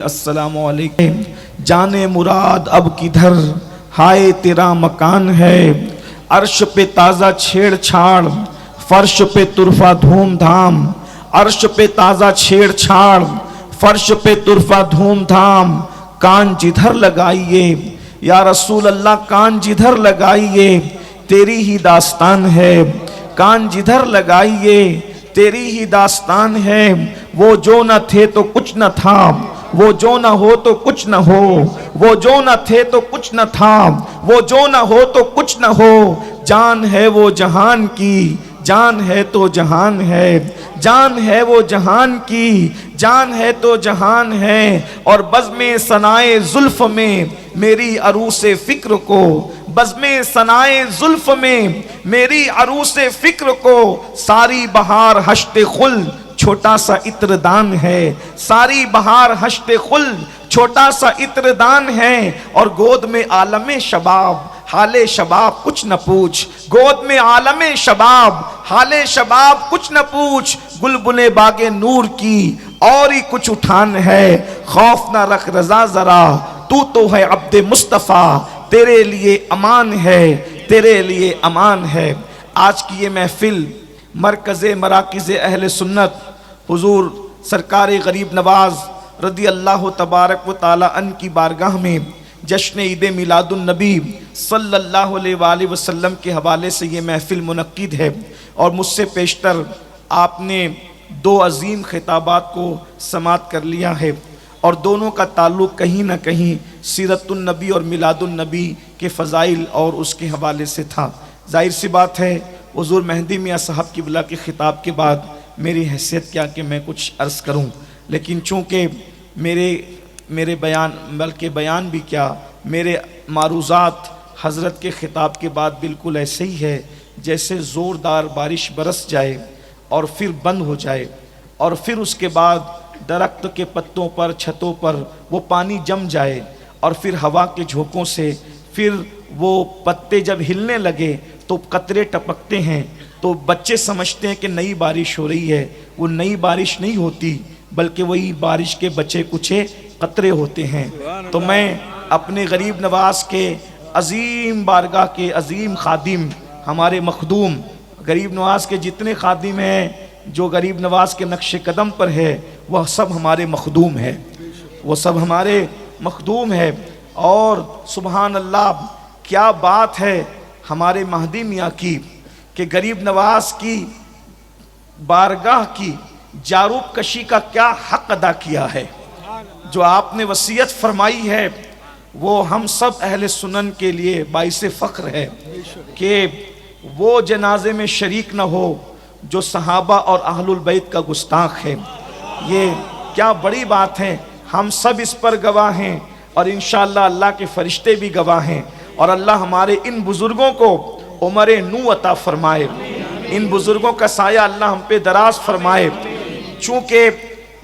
السلام علیکم جانے مراد اب کدھر ہائے تیرا مکان ہے، عرش پہ تازہ چھیڑ چھاڑ فرش پہ طرفہ دھوم دھام، عرش پہ تازہ چھیڑ چھاڑ فرش پہ طرفہ دھوم دھام، کان جدھر لگائیے یا رسول اللہ کان جدھر لگائیے تیری ہی داستان ہے، کان جدھر لگائیے تیری ہی داستان ہے، وہ جو نہ تھے تو کچھ نہ تھا، وہ جو نہ ہو تو کچھ نہ ہو، وہ جو نہ تھے تو کچھ نہ تھا، وہ جو نہ ہو تو کچھ نہ ہو، جان ہے وہ جہان کی، جان ہے تو جہان ہے، جان ہے وہ جہان کی، جان ہے تو جہان ہے، اور بزم ثنائے زلف میں میری عروس فکر کو، بزم ثنائے زلف میں میری عروس فکر کو، ساری بہار ہشت خلد چھوٹا سا عطر دان ہے، ساری بہار ہشت خلد چھوٹا سا عطر دان ہے، اور گود میں عالم شباب حال شباب کچھ نہ پوچھ، گود میں عالم شباب حال شباب کچھ نہ پوچھ، گلبن باغ نور کی اور ہی کچھ اٹھان ہے، خوف نہ رکھ رضا ذرا تو ہے عبد مصطفیٰ، تیرے لیے امان ہے، تیرے لیے امان ہے۔ آج کی یہ محفل مرکز مراکز اہل سنت حضور سرکار غریب نواز رضی اللہ تبارک و تعالی عنہ کی بارگاہ میں جشن عید میلاد النبی صلی اللہ علیہ وآلہ وسلم کے حوالے سے یہ محفل منعقد ہے، اور مجھ سے پیشتر آپ نے دو عظیم خطابات کو سماعت کر لیا ہے، اور دونوں کا تعلق کہیں نہ کہیں سیرت النبی اور میلاد النبی کے فضائل اور اس کے حوالے سے تھا۔ ظاہر سی بات ہے حضور مہدی میاں صاحب کی بلا کے خطاب کے بعد میری حیثیت کیا کہ میں کچھ عرض کروں، لیکن چونکہ میرے بیان بلکہ بیان بھی کیا میرے معروضات حضرت کے خطاب کے بعد بالکل ایسے ہی ہے جیسے زوردار بارش برس جائے اور پھر بند ہو جائے، اور پھر اس کے بعد درخت کے پتوں پر چھتوں پر وہ پانی جم جائے، اور پھر ہوا کے جھونکوں سے پھر وہ پتے جب ہلنے لگے تو قطرے ٹپکتے ہیں، تو بچے سمجھتے ہیں کہ نئی بارش ہو رہی ہے، وہ نئی بارش نہیں ہوتی بلکہ وہی بارش کے بچے کچھے قطرے ہوتے ہیں۔ تو میں اپنے غریب نواز کے عظیم بارگاہ کے عظیم خادم، ہمارے مخدوم غریب نواز کے جتنے خادم ہیں جو غریب نواز کے نقش قدم پر ہے وہ سب ہمارے مخدوم ہیں، وہ سب ہمارے مخدوم ہیں، اور سبحان اللہ کیا بات ہے ہمارے مہدی میاں کی کہ غریب نواز کی بارگاہ کی جاروب کشی کا کیا حق ادا کیا ہے، جو آپ نے وصیت فرمائی ہے وہ ہم سب اہل سنن کے لیے باعث فخر ہے کہ وہ جنازے میں شریک نہ ہو جو صحابہ اور اہل البیت کا گستاخ ہے۔ یہ کیا بڑی بات ہے، ہم سب اس پر گواہ ہیں، اور انشاءاللہ اللہ کے فرشتے بھی گواہ ہیں، اور اللہ ہمارے ان بزرگوں کو عمر نو عطا فرمائے، ان بزرگوں کا سایہ اللہ ہم پہ دراز فرمائے۔ چونکہ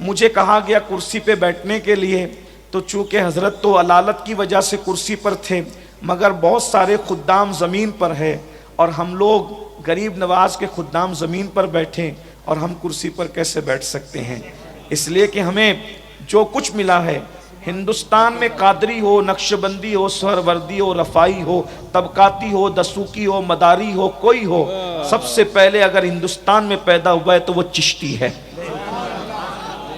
مجھے کہا گیا کرسی پہ بیٹھنے کے لیے، تو چونکہ حضرت تو علالت کی وجہ سے کرسی پر تھے، مگر بہت سارے خدام زمین پر ہے، اور ہم لوگ غریب نواز کے خدام زمین پر بیٹھیں اور ہم کرسی پر کیسے بیٹھ سکتے ہیں؟ اس لیے کہ ہمیں جو کچھ ملا ہے ہندوستان میں، قادری ہو، نقش بندی ہو، سہروردی ہو، رفائی ہو، طبقاتی ہو، دسوقی ہو، مداری ہو، کوئی ہو، سب سے پہلے اگر ہندوستان میں پیدا ہوا ہے تو وہ چشتی ہے،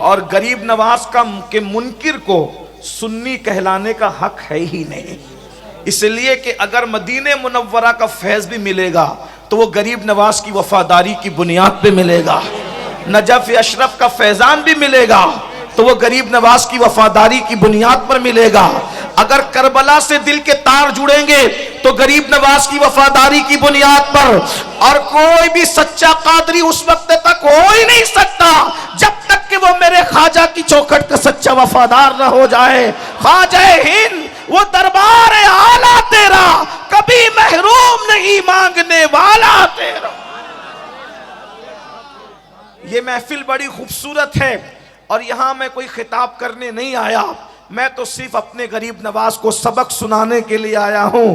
اور غریب نواز کے منکر کو سنی کہلانے کا حق ہے ہی نہیں، اس لیے کہ اگر مدینہ منورہ کا فیض بھی ملے گا تو وہ غریب نواز کی وفاداری کی بنیاد پہ ملے گا، نجف اشرف کا فیضان بھی ملے گا تو وہ غریب نواز کی وفاداری کی بنیاد پر ملے گا، اگر کربلا سے دل کے تار جڑیں گے تو غریب نواز کی وفاداری کی بنیاد پر، اور کوئی بھی سچا قادری اس وقت تک ہو ہی نہیں سکتا جب تک کہ وہ میرے خواجہ کی چوکھٹ کا سچا وفادار نہ ہو جائے۔ خواجہ ہند وہ دربار اعلیٰ تیرا کبھی محروم نہیں مانگنے والا تیرا۔ یہ محفل بڑی خوبصورت ہے، اور یہاں میں کوئی خطاب کرنے نہیں آیا، میں تو صرف اپنے غریب نواز کو سبق سنانے کے لیے آیا ہوں۔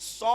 100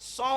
100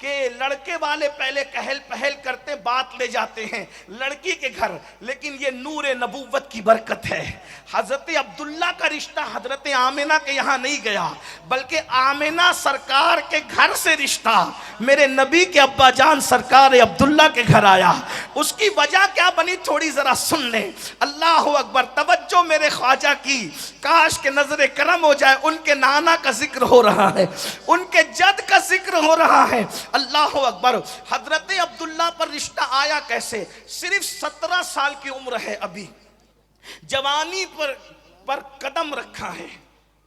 کہ لڑکے والے پہلے کہل پہل کرتے بات لے جاتے ہیں لڑکی کے گھر، لیکن یہ نور نبوت کی برکت ہے۔ حضرت عبداللہ کا رشتہ حضرت آمنہ کے یہاں نہیں گیا، بلکہ آمنہ سرکار کے گھر سے رشتہ میرے نبی کے ابا جان سرکار عبداللہ کے گھر آیا۔ اس کی وجہ کیا بنی تھوڑی ذرا سن لیں۔ اللہ اکبر، توجہ میرے خواجہ کی، کاش کہ نظر کرم ہو جائے۔ ان کے نانا کا ذکر ہو رہا ہے، ان کے جد کا ذکر ہو رہا ہے۔ اللہ اکبر، حضرت عبداللہ پر رشتہ آیا کیسے؟ صرف 17 سال کی عمر ہے، ابھی جوانی پر قدم رکھا ہے،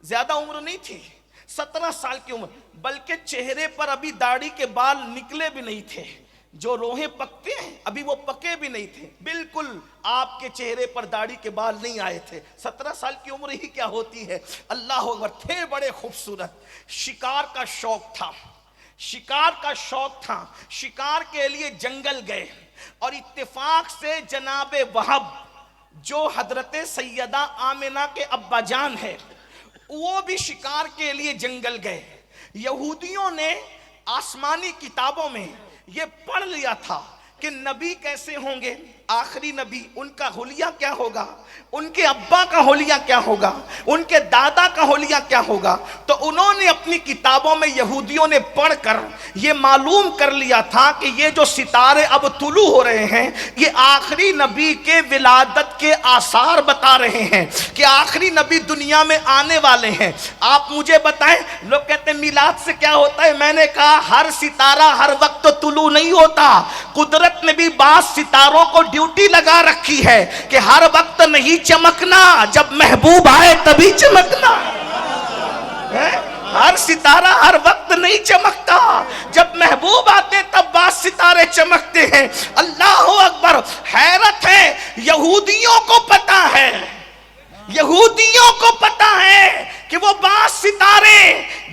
زیادہ عمر نہیں تھی، 17 سال کی عمر، بلکہ چہرے پر ابھی داڑھی کے بال نکلے بھی نہیں تھے، جو روحیں پکتے ہیں ابھی وہ پکے بھی نہیں تھے، بالکل آپ کے چہرے پر داڑھی کے بال نہیں آئے تھے۔ 17 سال کی عمر ہی کیا ہوتی ہے۔ اللہ اکبر، تھے بڑے خوبصورت، شکار کا شوق تھا، شکار کا شوق تھا، شکار کے لیے جنگل گئے، اور اتفاق سے جناب وہب جو حضرت سیدہ آمنہ کے ابا جان ہے وہ بھی شکار کے لیے جنگل گئے۔ یہودیوں نے آسمانی کتابوں میں یہ پڑھ لیا تھا کہ نبی کیسے ہوں گے، آخری نبی، ان کا حلیہ کیا ہوگا، ان کے ابا کا حلیہ کیا ہوگا، ان کے دادا کا حلیہ کیا ہوگا۔ تو انہوں نے اپنی کتابوں میں یہودیوں نے پڑھ کر یہ معلوم کر لیا تھا کہ یہ جو ستارے اب طلوع ہو رہے ہیں یہ آخری نبی کے ولادت کے آثار بتا رہے ہیں کہ آخری نبی دنیا میں آنے والے ہیں۔ آپ مجھے بتائیں، لوگ کہتے ہیں میلاد سے کیا ہوتا ہے؟ میں نے کہا ہر ستارہ ہر وقت طلوع نہیں ہوتا، قدرت نے بھی بعض ستاروں کو ڈیوٹی لگا رکھی ہے کہ ہر وقت نہیں چمکنا، جب محبوب آئے تبھی چمکنا۔ ہر ستارہ ہر وقت نہیں چمکتا، جب محبوب آتے تب بعض ستارے چمکتے ہیں۔ اللہ اکبر، حیرت ہے، یہودیوں کو پتا ہے، یہودیوں کو پتا ہے کہ وہ بعض ستارے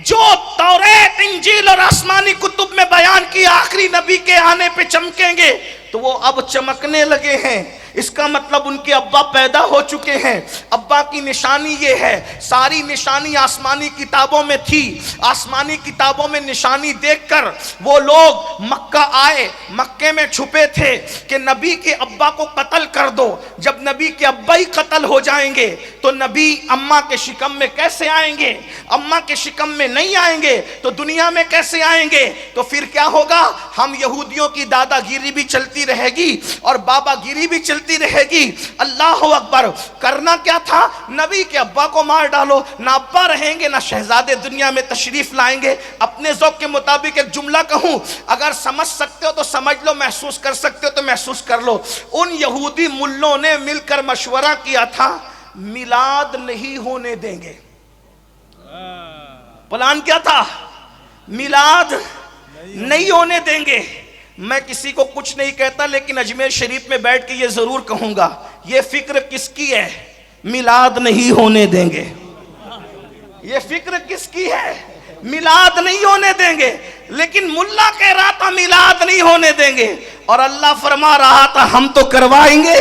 جو توریت، انجیل اور آسمانی کتب میں بیان کی آخری نبی کے آنے پہ چمکیں گے، تو وہ اب چمکنے لگے ہیں۔ اس کا مطلب ان کے ابا پیدا ہو چکے ہیں۔ ابا کی نشانی یہ ہے، ساری نشانی آسمانی کتابوں میں تھی، آسمانی کتابوں میں نشانی دیکھ کر وہ لوگ مکہ آئے، مکے میں چھپے تھے کہ نبی کے ابا کو قتل کر دو۔ جب نبی کے ابا ہی قتل ہو جائیں گے تو نبی اماں کے شکم میں کیسے آئیں گے؟ اماں کے شکم میں نہیں آئیں گے تو دنیا میں کیسے آئیں گے؟ تو پھر کیا ہوگا؟ ہم یہودیوں کی دادا گیری بھی چلتی رہے گی اور بابا گیری بھی چلتی رہے گی۔ اللہ اکبر، کرنا کیا تھا؟ نبی کے ابا کو مار ڈالو، نہ ابا رہیں گے نہ شہزادے دنیا میں تشریف لائیں گے۔ اپنے ذوق کے مطابق ایک جملہ کہوں، اگر سمجھ سکتے ہو تو سمجھ لو، محسوس کر سکتے ہو تو محسوس کر لو۔ ان یہودی ملوں نے مل کر مشورہ کیا تھا میلاد نہیں ہونے دیں گے۔ پلان کیا تھا؟ میلاد نہیں ہونے دیں گے۔ میں کسی کو کچھ نہیں کہتا، لیکن اجمیر شریف میں بیٹھ کے یہ ضرور کہوں گا، یہ فکر کس کی ہے؟ میلاد نہیں ہونے دیں گے۔ یہ فکر کس کی ہے؟ میلاد نہیں ہونے دیں گے۔ لیکن ملا کہہ رہا تھا میلاد نہیں ہونے دیں گے، اور اللہ فرما رہا تھا ہم تو کروائیں گے،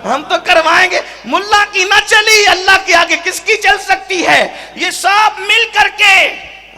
ہم تو کروائیں گے۔ ملا کی نہ چلی، اللہ کے آگے کس کی چل سکتی ہے؟ یہ سب مل کر کے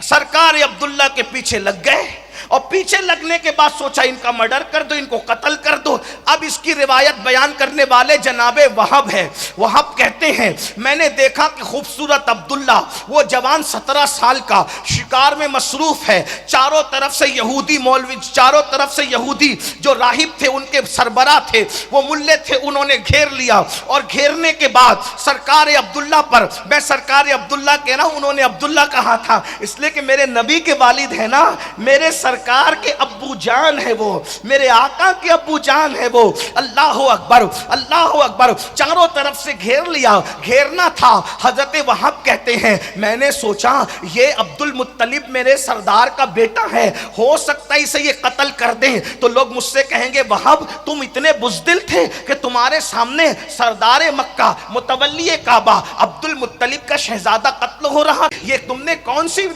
سرکار عبداللہ کے پیچھے لگ گئے، اور پیچھے لگنے کے بعد سوچا ان کا مرڈر کر دو، ان کو قتل کر دو۔ اب اس کی روایت بیان کرنے والے جناب وہب ہے۔ وہب کہتے ہیں میں نے دیکھا کہ خوبصورت عبداللہ، وہ جوان 17 سال کا، شکار میں مصروف ہے، چاروں طرف سے یہودی مولوی، چاروں طرف سے یہودی جو راہب تھے، ان کے سربراہ تھے، وہ ملے تھے، انہوں نے گھیر لیا، اور گھیرنے کے بعد سرکار عبداللہ پر، میں سرکار عبداللہ کہہ رہا ہوں، انہوں نے عبداللہ کہا تھا اس لیے کہ میرے نبی کے والد ہیں نا، میرے سرکار کے ابو جان ہے، وہ میرے آقا کے ابو جان ہے وہ۔ اللہ اکبر، اللہ اکبر، چاروں طرف سے گھیر لیا، گھیرنا تھا۔ حضرت وہب کہتے ہیں میں نے سوچا یہ عبد المطلب میرے سردار کا بیٹا ہے، ہو سکتا ہے اسے یہ قتل کر دیں، تو لوگ مجھ سے کہیں گے وہب تم اتنے بزدل تھے کہ تمہارے سامنے سردار مکہ، متولی کعبہ، عبد المطلب کا شہزادہ قتل ہو رہا، یہ تم نے کون سی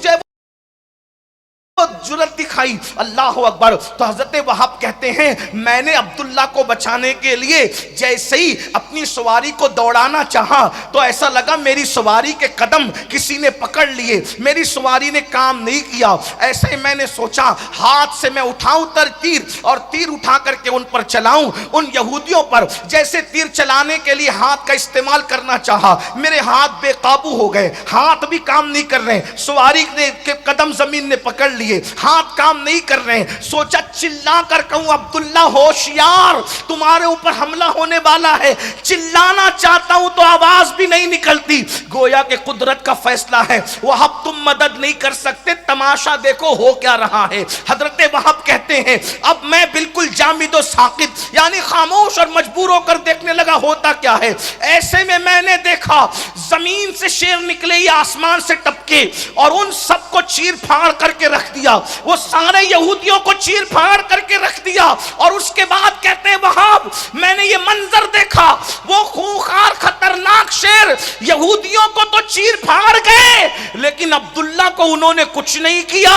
جرت دکھائی، اللہ اکبر۔ تو حضرت وہاب کہتے ہیں میں نے عبداللہ کو بچانے کے لیے جیسے ہی اپنی سواری کو دوڑانا چاہا تو ایسا لگا میری سواری کے قدم کسی نے پکڑ لیے، میری سواری نے کام نہیں کیا۔ ایسے ہی میں نے سوچا ہاتھ سے میں اٹھاؤں تیر اور تیر اٹھا کر کے ان پر چلاؤں، ان یہودیوں پر۔ جیسے تیر چلانے کے لیے ہاتھ کا استعمال کرنا چاہا، میرے ہاتھ بے قابو ہو گئے، ہاتھ بھی کام نہیں کر رہے، سواری کے قدم زمین نے پکڑ لی، ہاتھ کام نہیں کر رہے۔ سوچا چلا کر کہوں عبداللہ ہوشیار، تمہارے اوپر حملہ ہونے والا ہے۔ چلانا چاہتا ہوں تو آواز بھی نہیں نکلتی، گویا کہ قدرت کا فیصلہ ہے، وہاب تم مدد نہیں کر سکتے، تماشا دیکھو ہو کیا رہا ہے۔ حضرت وہاب کہتے ہیں اب میں بالکل جامد و ساکت یعنی خاموش اور مجبور ہو کر دیکھنے لگا ہوتا کیا ہے۔ ایسے میں نے دیکھا زمین سے شیر نکلے یا آسمان سے ٹپکے اور ان سب کو چیر پھاڑ کر کے رکھ دیا، وہ سارے یہودیوں کو چیر پھاڑ کر کے رکھ دیا۔ اور اس کے بعد کہتے ہیں وہاب میں نے یہ منظر دیکھا، وہ خونخوار خطرناک شیر یہودیوں کو تو چیر پھاڑ گئے لیکن عبداللہ کو انہوں نے کچھ نہیں کیا۔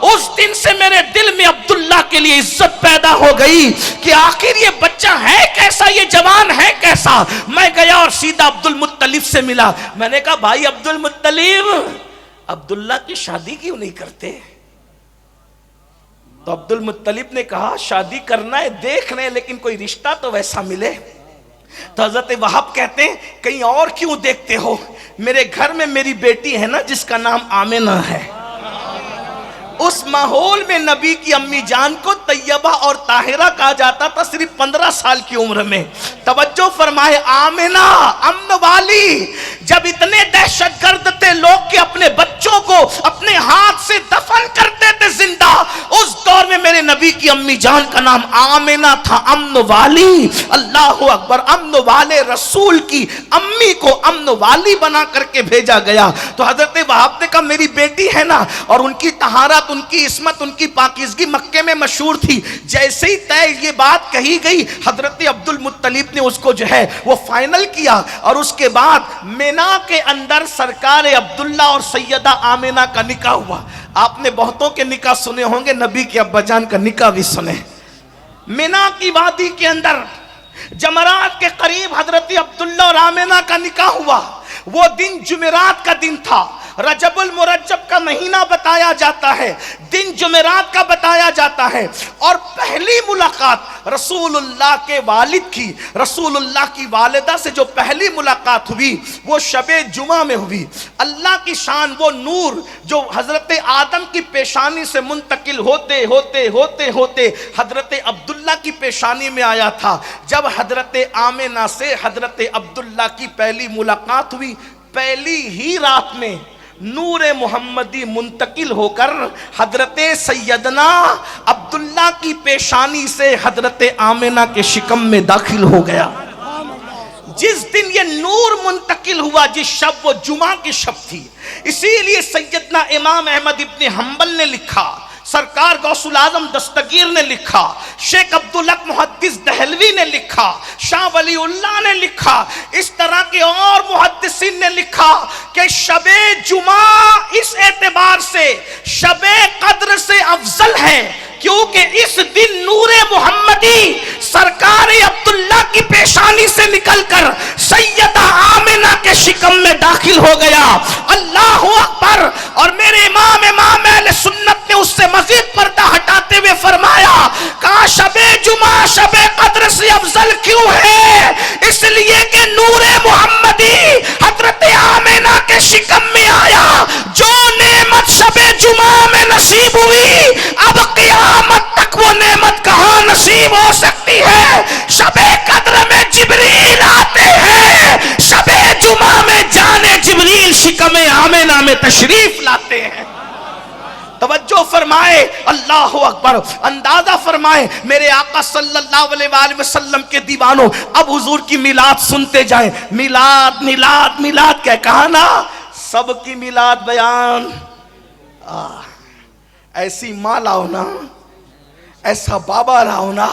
اس دن سے میرے دل میں عبداللہ کے لیے عزت پیدا ہو گئی کہ آخر یہ بچہ ہے کیسا، یہ جوان ہے کیسا۔ میں گیا اور سیدھا عبد المطلب سے ملا، میں نے کہا بھائی عبد المطلب عبداللہ کی شادی کیوں نہیں کرتے؟ تو عبد المطلب نے کہا شادی کرنا ہے دیکھ رہے ہیں لیکن کوئی رشتہ تو ویسا ملے۔ تو حضرت وہاب کہتے ہیں کہیں اور کیوں دیکھتے ہو، میرے گھر میں میری بیٹی ہے نا جس کا نام آمنہ ہے، اس ماحول میں نبی کی امی جان کو طیبہ اور طاہرہ کہا جاتا تھا صرف 15 سال کی عمر میں۔ توجہ فرمائے، آمنہ امن والی، جب اتنے دہشت گرد تھے لوگ کہ اپنے بچوں کو اپنے ہاتھ سے دفن کرتے تھے زندہ، اس دور میں میرے نبی کی امی جان کا نام آمنہ تھا، امن والی۔ اللہ اکبر، امن والے رسول کی امی کو امن والی بنا کر کے بھیجا گیا۔ تو حضرت وہاب نے کہا میری بیٹی ہے نا، اور ان کی طہارت، ان کی عصمت، ان کی پاکیزگی مکے میں مشہور تھی۔ جیسے ہی طے یہ بات کہی گئی حضرت عبد المطلب نے اس کو جو ہے وہ فائنل کیا، اور اس کے بعد مینا کے اندر سرکار عبداللہ اور سیدہ آمنہ کا نکاح ہوا۔ آپ نے بہتوں کے نکاح سنے ہوں گے، نبی کے ابا جان کا نکاح بھی سنے۔ مینا کی وادی کے اندر جمرات کے قریب حضرت عبداللہ اور آمنہ کا نکاح ہوا۔ وہ دن جمعرات کا دن تھا، رجب المرجب کا مہینہ بتایا جاتا ہے، دن جمعرات کا بتایا جاتا ہے، اور پہلی ملاقات رسول اللہ کے والد کی، رسول اللہ کی والدہ سے جو پہلی ملاقات ہوئی وہ شب جمعہ میں ہوئی۔ اللہ کی شان، وہ نور جو حضرت آدم کی پیشانی سے منتقل ہوتے ہوتے ہوتے ہوتے حضرت عبداللہ کی پیشانی میں آیا تھا۔ جب حضرت آمنہ سے حضرت عبداللہ کی پہلی ملاقات ہوئی، پہلی ہی رات میں نور محمدی منتقل ہو کر حضرت سیدنا عبداللہ کی پیشانی سے حضرت آمنہ کے شکم میں داخل ہو گیا۔ جس دن یہ نور منتقل ہوا، جس شب، وہ جمعہ کی شب تھی، اسی لیے سیدنا امام احمد ابن حنبل نے لکھا، سرکار غوث العظم دستگیر نے لکھا، شیخ عبدالحق محدث دہلوی نے لکھا، شاہ ولی اللہ نے لکھا، اس طرح کے اور محدثین نے لکھا کہ شب جمعہ اس اعتبار سے شب قدر سے افضل ہے کیونکہ اس دن نور محمدی سرکار عبداللہ کی پیشانی سے نکل کر سیدہ آمنہ کے شکم میں داخل ہو گیا۔ اللہ اکبر۔ اور میرے امام اہل سنت نے اس سے مزید پردہ ہٹاتے ہوئے فرمایا، کہا شب جمعہ شب قدر سے افضل کیوں ہے؟ اس لیے کہ نور محمدی حضرت آمنہ کے شکم میں آیا۔ جو نعمت شب جمعہ میں نصیب ہوئی، اب قیامت تک وہ نعمت کہاں نصیب ہو سکتی ہے؟ شب قدر میں جبریل آتے ہیں، شب جمعہ میں جانے جبریل شکم آمنہ میں تشریف لاتے ہیں۔ توجہ فرمائے، اللہ اکبر۔ اندازہ فرمائے میرے آقا صلی اللہ علیہ وآلہ وسلم کے دیوانوں، اب حضور کی میلاد سنتے جائیں۔ میلاد میلاد میلاد کیا کہا نا، سب کی میلاد بیان۔ ایسی ماں لاؤ نا، ایسا بابا لاؤ نا،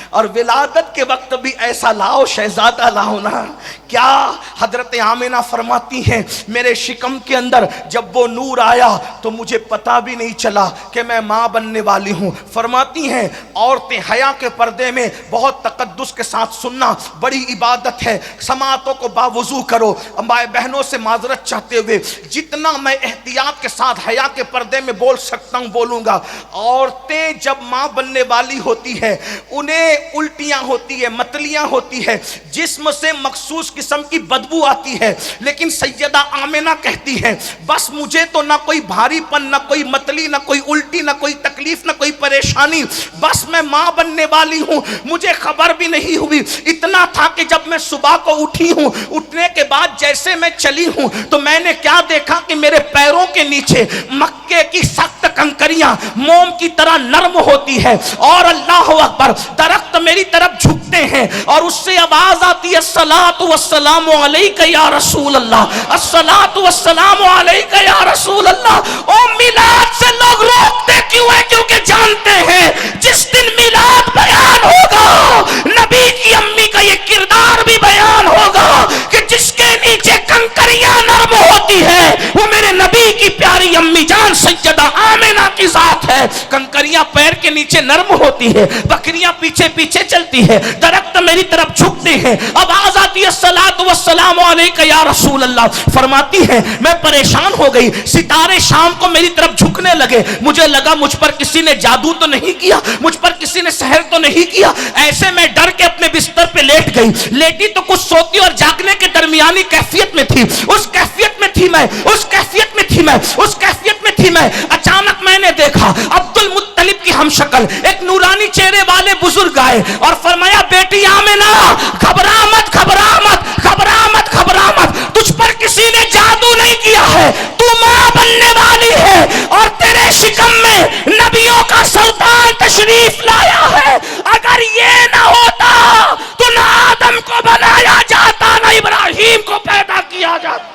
اور ولادت کے وقت بھی ایسا لاؤ شہزادہ لاؤ نا. کیا حضرت آمنہ فرماتی ہیں میرے شکم کے اندر جب وہ نور آیا تو مجھے پتا بھی نہیں چلا کہ میں ماں بننے والی ہوں. فرماتی ہیں عورتیں حیا کے پردے میں بہت تقدس کے ساتھ سننا بڑی عبادت ہے. سماعتوں کو باوضو کرو. مائیں بہنوں سے معذرت چاہتے ہوئے جتنا میں احتیاط کے ساتھ حیا کے پردے میں بول سکتا ہوں بولوں گا. عورتیں جب ماں بننے والی ہوتی ہے انہیں الٹیاں ہوتی ہے, متلیاں ہوتی ہے, جسم سے مخصوص قسم کی بدبو آتی ہے. لیکن سیدہ آمنہ کہتی ہے بس مجھے تو نہ کوئی بھاری پن, نہ کوئی متلی, نہ کوئی الٹی, نہ کوئی تکلیف, نہ کوئی پریشانی, بس میں ماں بننے والی ہوں. مجھے خبر بھی نہیں ہوئی. اتنا تھا کہ جب میں صبح کو اٹھی ہوں, اٹھنے کے بعد جیسے میں چلی ہوں تو میں نے کیا دیکھا کہ میرے پیروں کے نیچے مکے کی سخت کنکریاں موم کی طرح نرم ہوتی ہے, اور اللہ اکبر درخت میری طرف جھکتے ہیں اور اس سے آواز آتی ہے الصلاۃ والسلام علیک یا رسول اللہ, الصلاۃ والسلام علیک یا رسول اللہ. او میلاد سے لوگ روکتے کیوں ہیں؟ کیونکہ جانتے ہیں جس دن میلاد بیان ہوگا نبی کی امی کا یہ کردار بھی بیان ہوگا کہ جس کے نیچے کنکریاں نرم ہوتی ہے وہ میرے نبی کی پیاری امی جان سیدہ آمنہ کی ذات ہے. کنکریاں پیر کے نیچے نرم ہوتی ہے, بکریاں پیچھے پیچھے چلتی ہے, درخت میری طرف جھکتے ہیں, آواز آتی ہے الصلاۃ والسلام علیک یا رسول اللہ. فرماتی ہے میں پریشان ہو گئی, ستارے شام کو میری طرف جھکنے لگے. مجھے لگا مجھ پر کسی نے جادو تو نہیں کیا, مجھ پر کسی نے سحر تو نہیں کیا. ایسے میں ڈر کے اپنے بستر پہ لیٹ گئی. لیٹی تو کچھ سوتی اور جاگنے کے درمیانی کیفیت میں تھی. اس کیفیت میں تھی میں, اس کیفیت میں تھی میں, اس کیفیت میں تھی میں. اچانک میں نے دیکھا عبد المطلب کی ہم شکل ایک نورانی چہرے والے بزرگ آئے اور فرمایا بیٹی آمنہ گھبرا مت, گھبرا مت, گھبرا مت, گھبرا مت. تجھ پر کسی نے جادو نہیں کیا ہے, تو ماں بننے والی ہے اور تیرے شکم میں نبیوں کا سلطان تشریف لایا ہے. اگر یہ نہ ہوتا تو نہ آدم کو بنایا جاتا نہ ابراہیم کو پیدا کیا جاتا.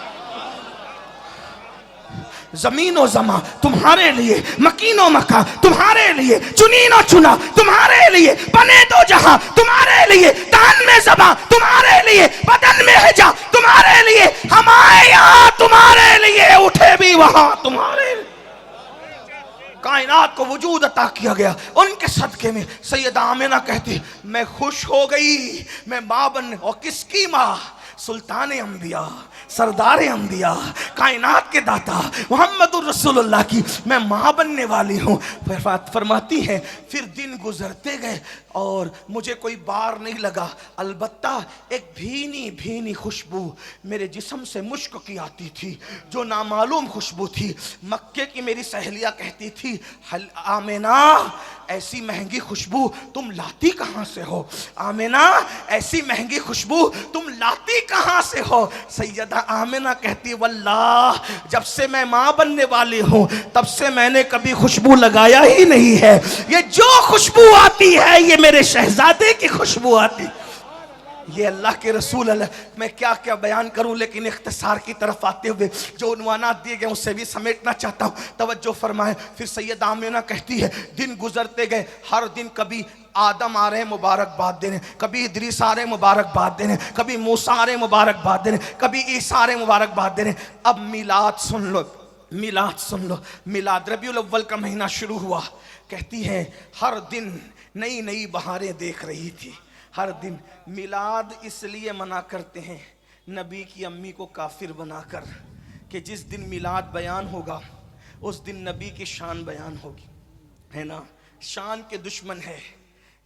زمین و زمان تمہارے لیے, مکین و مکان تمہارے لیے, چنین و چنا تمہارے لیے, بنے دو جہاں تمہارے لیے, تان میں زباں تمہارے لیے, بدن میں ہجا تمہارے لیے, ہم آئے یہاں تمہارے لیے, اٹھے بھی وہاں تمہارے لیے. کائنات کو وجود عطا کیا گیا ان کے صدقے میں. سیدہ آمنہ کہتی میں خوش ہو گئی, میں ماں بننے. اور کس کی ماں؟ سلطان انبیاء, سردار انبیاء, کائنات کے داتا محمد الرسول اللہ کی میں ماں بننے والی ہوں. فرماتی ہیں پھر دن گزرتے گئے اور مجھے کوئی بار نہیں لگا, البتہ ایک بھینی بھینی خوشبو میرے جسم سے مشک کی آتی تھی جو نامعلوم خوشبو تھی. مکے کی میری سہیلیاں کہتی تھی آمنہ ایسی مہنگی خوشبو تم لاتی کہاں سے ہو؟ آمنہ ایسی مہنگی خوشبو تم لاتی کہاں سے ہو؟ سیدہ آمنہ کہتی واللہ جب سے میں ماں بننے والی ہوں تب سے میں نے کبھی خوشبو لگایا ہی نہیں ہے. یہ جو خوشبو آتی ہے یہ میرے شہزادے کی خوشبو آتی. یہ اللہ کے رسول اللہ, میں کیا کیا بیان کروں, لیکن اختصار کی طرف آتے ہوئے جو عنوانات دیے گئے اس سے بھی سمیٹنا چاہتا ہوں, توجہ فرمائیں. پھر سیدہ آمنہ کہتی ہے دن گزرتے گئے, ہر دن کبھی آدم آ رہے ہیں مبارکباد دینے, کبھی ادریس آ رہے ہیں مبارکباد دینے, کبھی موسیٰ آ رہے ہیں مبارکباد دینے, کبھی عیسیٰ آ رہے ہیں مبارکباد دینے. اب میلاد سن لو, میلاد سن لو. میلاد ربیع الاول کا مہینہ شروع ہوا. کہتی ہے ہر دن نئی نئی بہاریں دیکھ رہی تھی. ہر دن میلاد اس لیے منع کرتے ہیں نبی کی امی کو کافر بنا کر کہ جس دن میلاد بیان ہوگا اس دن نبی کی شان بیان ہوگی, ہے نا. شان کے دشمن ہے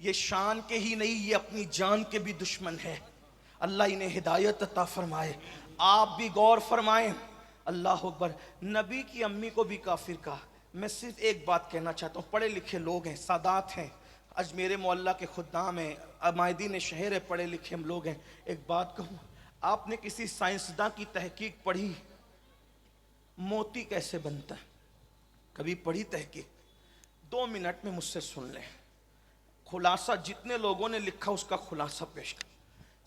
یہ, شان کے ہی نہیں یہ اپنی جان کے بھی دشمن ہے. اللہ انہیں ہدایت عطا فرمائے, آپ بھی غور فرمائیں. اللہ اکبر. نبی کی امی کو بھی کافر کہا. میں صرف ایک بات کہنا چاہتا ہوں, پڑھے لکھے لوگ ہیں, سادات ہیں, اجمیر معلیٰ کے خدام ہیں, عمائدین شہر ہے, پڑھے لکھے ہم لوگ ہیں. ایک بات کہوں, آپ نے کسی سائنسداں کی تحقیق پڑھی موتی کیسے بنتا ہے؟ کبھی پڑھی تحقیق؟ 2 منٹ میں مجھ سے سن لیں. خلاصہ جتنے لوگوں نے لکھا اس کا خلاصہ پیش کر.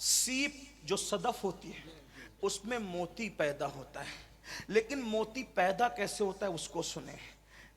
سیپ جو صدف ہوتی ہے اس میں موتی پیدا ہوتا ہے, لیکن موتی پیدا کیسے ہوتا ہے اس کو سنیں.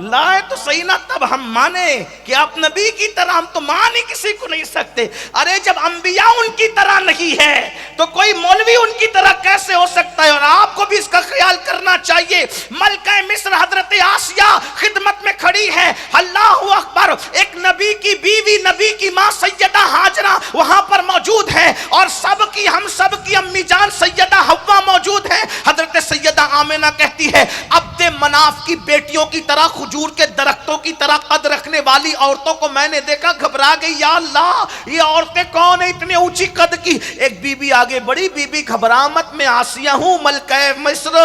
لائے تو صحیح نہ تب ہم مانے کہ آپ نبی کی طرح، ہم تو مان ہی کسی کو نہیں سکتے۔ ارے جب انبیاء ان کی طرح نہیں ہے تو کوئی مولوی ان کی طرح کیسے ہو سکتا ہے؟ اور آپ کو بھی اس کا خیال کرنا چاہیے۔ ملکہ مصر حضرت آسیہ خدمت میں کھڑی ہے، اللہ اکبر، ایک نبی کی بیوی، نبی کی ماں سیدہ ہاجرہ وہاں پر موجود ہے، اور سب کی، ہم سب کی امی جان سیدہ حوا موجود ہے۔ حضرت سیدہ آمنہ کہتی ہے عبد مناف کی بیٹیوں کی طرح، کھجور کے درختوں کی طرح قد رکھنے والی عورتوں کو میں نے دیکھا، گھبرا گئی، یا اللہ یہ عورتیں کون ہیں اتنے اونچی قد کی؟ ایک بی بی آگے بڑی، بی بی گھبرا مت، میں آسیہ ہوں ملکہ مصر،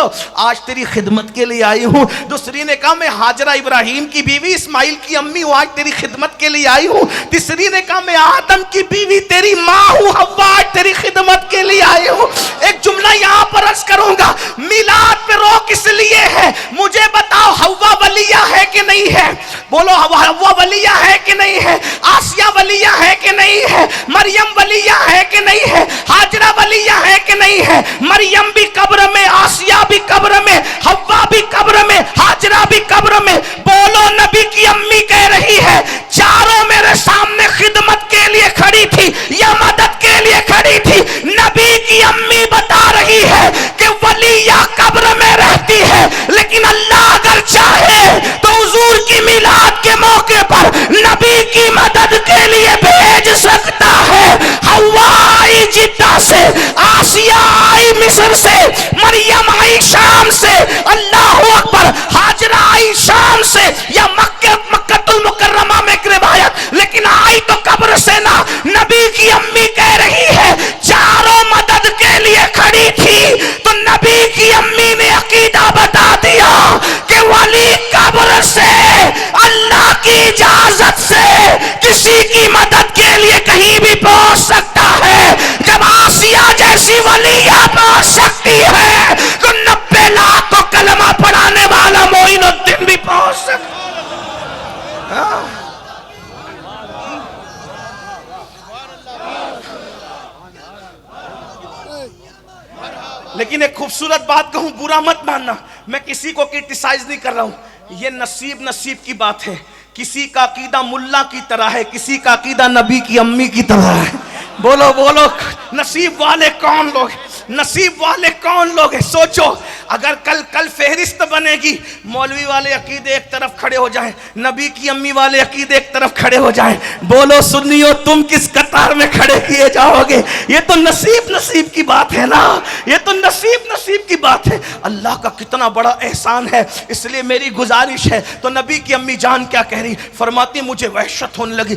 آج تیری خدمت کے لیے آئی ہوں۔ دوسری نے کہا میں ہاجرہ ابراہیم کی بیوی، اسماعیل کی امی ہوں، آج تیری خدمت کے لیے آئی ہوں۔ تیسری نے کہا میں آدم کی بیوی تیری ماں ہوں، حوا آج تیری خدمت کے لیے آئی ہوں۔ ایک جملہ یہاں پر عرض کروں گا، میلاد پہ روک اس لیے ہے، مجھے بتاؤ حوا ولیہ ہے کہ نہیں ہے؟ بولو حوا ولیہ ہے کہ نہیں ہے؟ آسیہ ولیہ ہے کہ نہیں ہے؟ مریم ولیہ ہے کہ نہیں ہے؟ ہاجرہ ولیہ ہے کہ نہیں ہے؟ مریم بھی قبر میں، آسیہ بھی قبر میں، حوا بھی قبر میں، ہاجرہ بھی قبر میں۔ بولو نبی کی امی کہہ رہی ہے چاروں میرے سامنے خدمت کے لیے کھڑی تھی یا مدد کے لیے کھڑی تھی؟ نبی کی امی بتا رہی ہے کہ ولیہ قبر میں رہتی ہے، لیکن اللہ اگر چاہے تو حضور کی میلاد کے موقع پر نبی کی مدد کے لیے بھیج سکتا ہے۔ حوا آئی جدہ سے، آسیہ آئی مصر سے، مریم آئی شام سے، اللہ اکبر، ہاجرہ آئی شام سے یا مکہ المکرمہ میں ایک روایت، لیکن آئی تو قبر سے نہ۔ نبی کی امی کہہ رہی ہے چاروں مدد کے لیے کھڑی تھی، تو نبی کی امی نے عقیدہ بتا دیا کہ ولی قبر سے اللہ کی اجازت سے کسی کی مدد کے لیے کہیں بھی پہنچ سکتا ہے۔ جب آسیہ جیسی ولیہ پہنچ سکتی ہے تو 90 لاکھ کو کلمہ پڑھانے والا معین الدین بھی پہنچ سکتا ہے۔ لیکن ایک خوبصورت بات کہوں، برا مت ماننا، میں کسی کو کرٹیسائز نہیں کر رہا ہوں، یہ نصیب کی بات ہے۔ کسی کا عقیدہ ملا کی طرح ہے، کسی کا عقیدہ نبی کی امی کی طرح ہے۔ بولو بولو نصیب والے کون لوگ، نصیب والے کون لوگ ہیں؟ سوچو اگر کل فہرست بنے گی، مولوی والے عقیدے ایک طرف کھڑے ہو جائیں، نبی کی امی والے عقیدے ایک طرف کھڑے ہو جائیں، بولو سنیو تم کس قطار میں کھڑے کیے جاؤ گے؟ یہ تو نصیب کی بات ہے نا، یہ تو نصیب کی بات ہے۔ اللہ کا کتنا بڑا احسان ہے، اس لیے میری گزارش ہے۔ تو نبی کی امی جان کیا کہہ رہی؟ فرماتی مجھے وحشت ہونے لگی،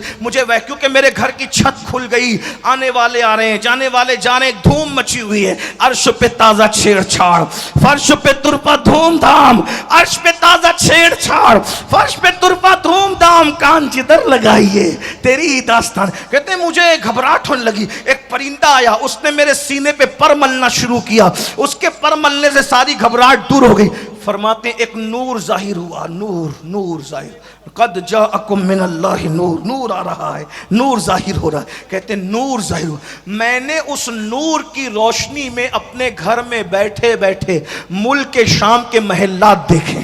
کیونکہ میرے گھر کی چھت کھل گئی، آنے والے آ رہے ہیں، جانے والے جا رہے ہیں، دھوم مچی ہوئی ہے، عرش پہ تازہ چھیڑ چھاڑ، فرش پہ ترپا دھوم دھام، عرش پہ تازہ چھیڑ چھاڑ، فرش پہ ترپا دھوم دھام، کان جدھر لگائیے تیری ہی داستان۔ کہتے ہیں مجھے گھبراہٹ ہونے لگی، ایک پرندہ آیا، اس نے میرے سینے پہ پر ملنا شروع کیا، اس کے پر ملنے سے ساری گھبراہٹ دور ہو گئی۔ فرماتے ہیں ایک نور ظاہر ہوا، نور ظاہر، قد جاءکم من اللہ نور آ رہا ہے، نور ظاہر ہو رہا ہے۔ کہتے ہیں نور ظاہر ہوا، میں نے اس نور کی روشنی میں اپنے گھر میں بیٹھے بیٹھے ملک شام کے محلات دیکھے۔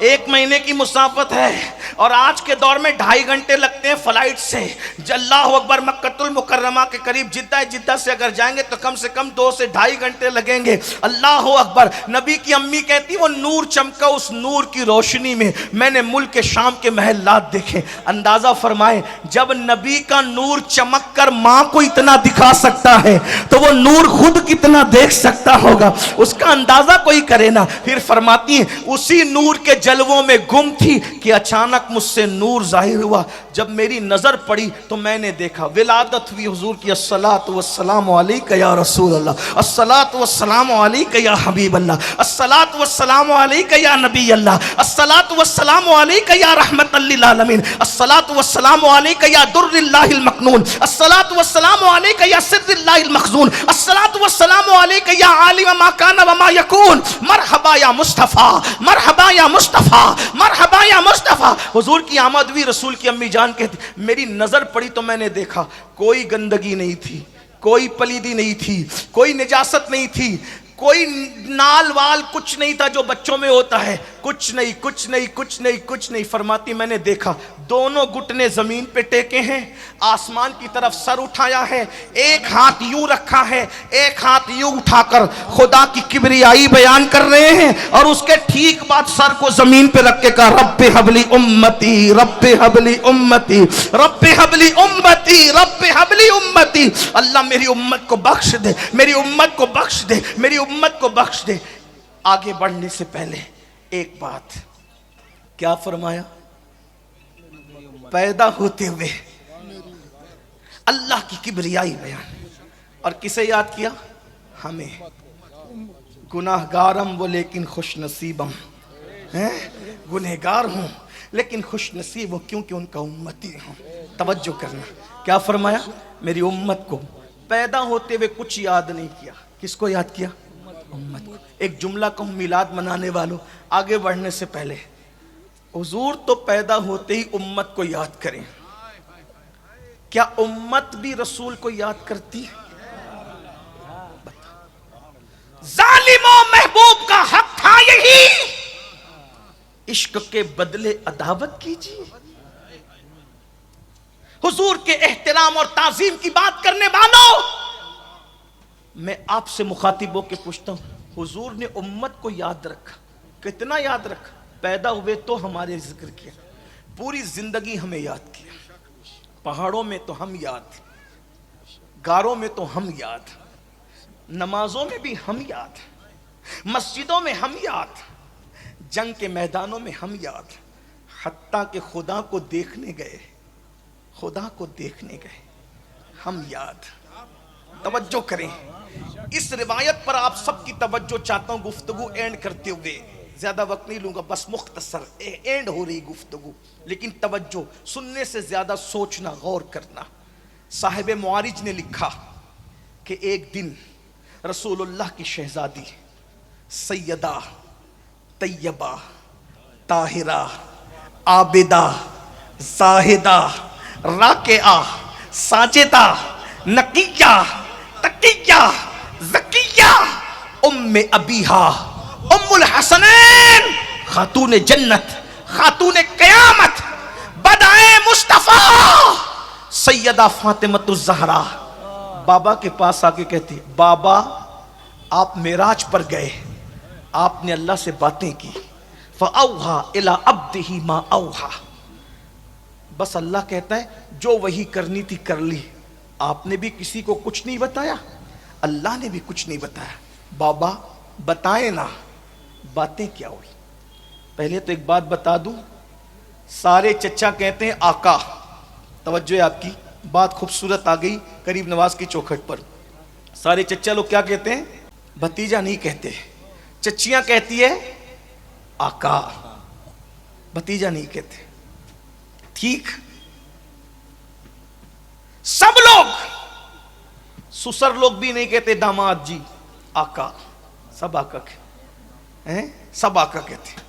1 مہینے کی مسافت ہے، اور آج کے دور میں 2.5 گھنٹے لگتے ہیں فلائٹ سے۔ اللہ اکبر، مکہ المکرمہ کے قریب جدہ سے اگر جائیں گے تو کم سے کم 2 سے 2.5 گھنٹے لگیں گے۔ اللہ اکبر، نبی کی امی کہتی وہ نور چمکا، اس نور کی روشنی میں نے ملک شام کے محلات دیکھے۔ اندازہ فرمائے جب نبی کا نور چمک کر ماں کو اتنا دکھا سکتا ہے تو وہ نور خود کتنا دیکھ سکتا ہوگا، اس کا اندازہ کوئی کرے نا۔ پھر فرماتی ہیں اسی نور کے جلووں میں گم تھی کہ اچانک مجھ سے نور ظاہر ہوا، جب میری نظر پڑی تو میں نے دیکھا، ولادت ہوئی حضور کی، الصلاۃ والسلام علیک یا رسول اللہ، الصلاۃ والسلام علیک یا حبیب اللہ، الصلاۃ والسلام علیک یا نبی اللہ، الصلاۃ والسلام علیک یا رحمت للعالمین، الصلاۃ والسلام علیک یا در اللہ المکنون، الصلاۃ والسلام علیک یا سر اللہ المخزون، الصلاۃ والسلام علیک یا عالم ما کان وما یکون، مرحبا یا مصطفیٰ، مرحبا یا مصطفیٰ، مرحبا یا مصطفیٰ۔ حضور کی آمد ہوئی، رسول کی امی جان کہتی میری نظر پڑی تو میں نے دیکھا کوئی گندگی نہیں تھی، کوئی پلیدی نہیں تھی، کوئی نجاست نہیں تھی، کوئی نال وال کچھ نہیں تھا جو بچوں میں ہوتا ہے۔ کچھ نہیں کچھ نہیں کچھ نہیں کچھ نہیں. فرماتی میں نے دیکھا دونوں گھٹنے زمین پہ ٹیکے ہیں, آسمان کی طرف سر اٹھایا ہے, ایک ہاتھ یوں رکھا ہے, ایک ہاتھ یوں اٹھا کر خدا کی کبریائی بیان کر رہے ہیں, اور اس کے ٹھیک بعد سر کو زمین پہ رکھ کے کہا رب حبلی امتی رب حبلی امتی رب حبلی امتی رب حبلی امتی. اللہ میری امت کو بخش دے, میری امت کو بخش دے, میری امت کو بخش دے. آگے بڑھنے سے پہلے ایک بات کیا فرمایا؟ پیدا ہوتے ہوئے اللہ کی کبریائی بیان. اور کسے یاد کیا؟ ہمیں. گناہگارم وہ لیکن خوش نصیبم, گنہگار ہوں لیکن خوش نصیب ہوں کیونکہ ان کا امتی ہوں. توجہ کرنا, کیا فرمایا؟ میری امت کو پیدا ہوتے ہوئے کچھ یاد نہیں کیا. کس کو یاد کیا؟ امت کو. ایک جملہ کہوں میلاد منانے والوں, آگے بڑھنے سے پہلے حضور تو پیدا ہوتے ہی امت کو یاد کریں. کیا امت بھی رسول کو یاد کرتی ہے؟ ظالم و محبوب کا حق تھا یہی, عشق کے بدلے عداوت کیجیے. حضور کے احترام اور تعظیم کی بات کرنے والوں, میں آپ سے مخاطب ہو کے پوچھتا ہوں, حضور نے امت کو یاد رکھا, کتنا یاد رکھا؟ پیدا ہوئے تو ہمارے ذکر کیا, پوری زندگی ہمیں یاد کیا. پہاڑوں میں تو ہم یاد, غاروں میں تو ہم یاد, نمازوں میں بھی ہم یاد, مسجدوں میں ہم یاد, جنگ کے میدانوں میں ہم یاد, حتیٰ کہ خدا کو دیکھنے گئے, خدا کو دیکھنے گئے ہم یاد. توجہ کریں, اس روایت پر آپ سب کی توجہ چاہتا ہوں گفتگو اینڈ کرتے ہوئے. زیادہ وقت نہیں لوں گا, بس مختصر اینڈ ہو رہی گفتگو, لیکن توجہ, سننے سے زیادہ سوچنا, غور کرنا. صاحب معارج نے لکھا کہ ایک دن رسول اللہ کی شہزادی سیدہ طیبہ طاہرہ عابدہ زاہدہ راکعہ ساجدہ نقیہ تقیہ زکیہ ام ابیہا ام الحسنین خاتون جنت خاتون قیامت بدائے مصطفیٰ سیدہ فاطمۃ الزہرا بابا کے پاس آ کے کہتی, بابا آپ معراج پر گئے, آپ نے اللہ سے باتیں کی, فَأَوْحَا إِلَىٰ عَبْدِهِ مَا أَوْحَا, بس اللہ کہتا ہے جو وہی کرنی تھی کر لی, آپ نے بھی کسی کو کچھ نہیں بتایا, اللہ نے بھی کچھ نہیں بتایا. بابا بتائیں نا باتیں کیا ہوئی. پہلے تو ایک بات بتا دوں, سارے چچا کہتے ہیں آقا. توجہ ہے آپ کی, بات خوبصورت آ گئی قریب نواز کی چوکھٹ پر. سارے چچا لوگ کیا کہتے ہیں؟ بھتیجا نہیں کہتے, چچیاں کہتی ہے آقا, بھتیجا نہیں کہتے. ٹھیک, سب لوگ, سسر لوگ بھی نہیں کہتے داماد جی آقا, سب آقا کہتے, سب آقا کہتے.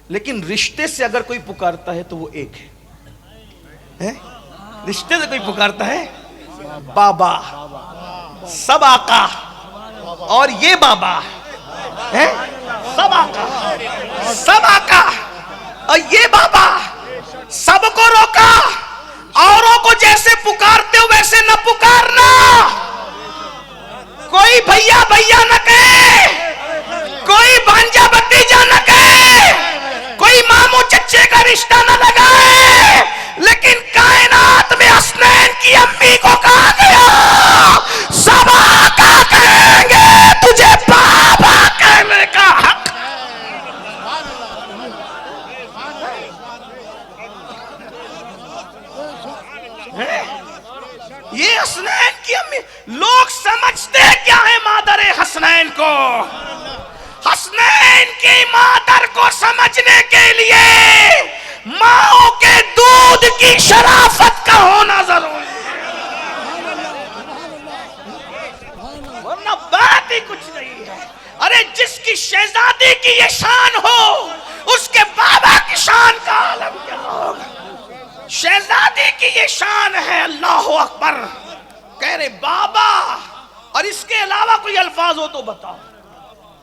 لیکن رشتے سے اگر کوئی پکارتا ہے تو وہ ایک ہے. رشتے سے کوئی پکارتا ہے بابا, سب آقا, اور یہ بابا, سب آقا, سب آقا, اور یہ بابا. سب کو روکا, اوروں کو جیسے پکارتے ہو ویسے نہ پکارنا. کوئی بھیا بھیا نہ کہے, کوئی بھانجا بھتیجا نہ کہے, کوئی ماموں چچے کا رشتہ نہ لگائے. لیکن کائنات میں حسنین کی امی کو کہا گیا سب آقا کہیں گے, تجھے بابا کہنے کا حق. یہ حسنین کی امی, لوگ سمجھتے کیا ہے مادر حسنین کو؟ حسنین کی مادر کو سمجھنے کے لیے ماں کے دودھ کی شرافت کا ہونا ضروری ہے, ورنہ بات ہی کچھ نہیں ہے. ارے جس کی شہزادی کی یہ شان ہو, اس کے بابا کی شان کا عالم کیا ہوگا. شہزادی کی یہ شان ہے, اللہ اکبر, کہہ رہے بابا, اور اس کے علاوہ کوئی الفاظ ہو تو بتاؤ.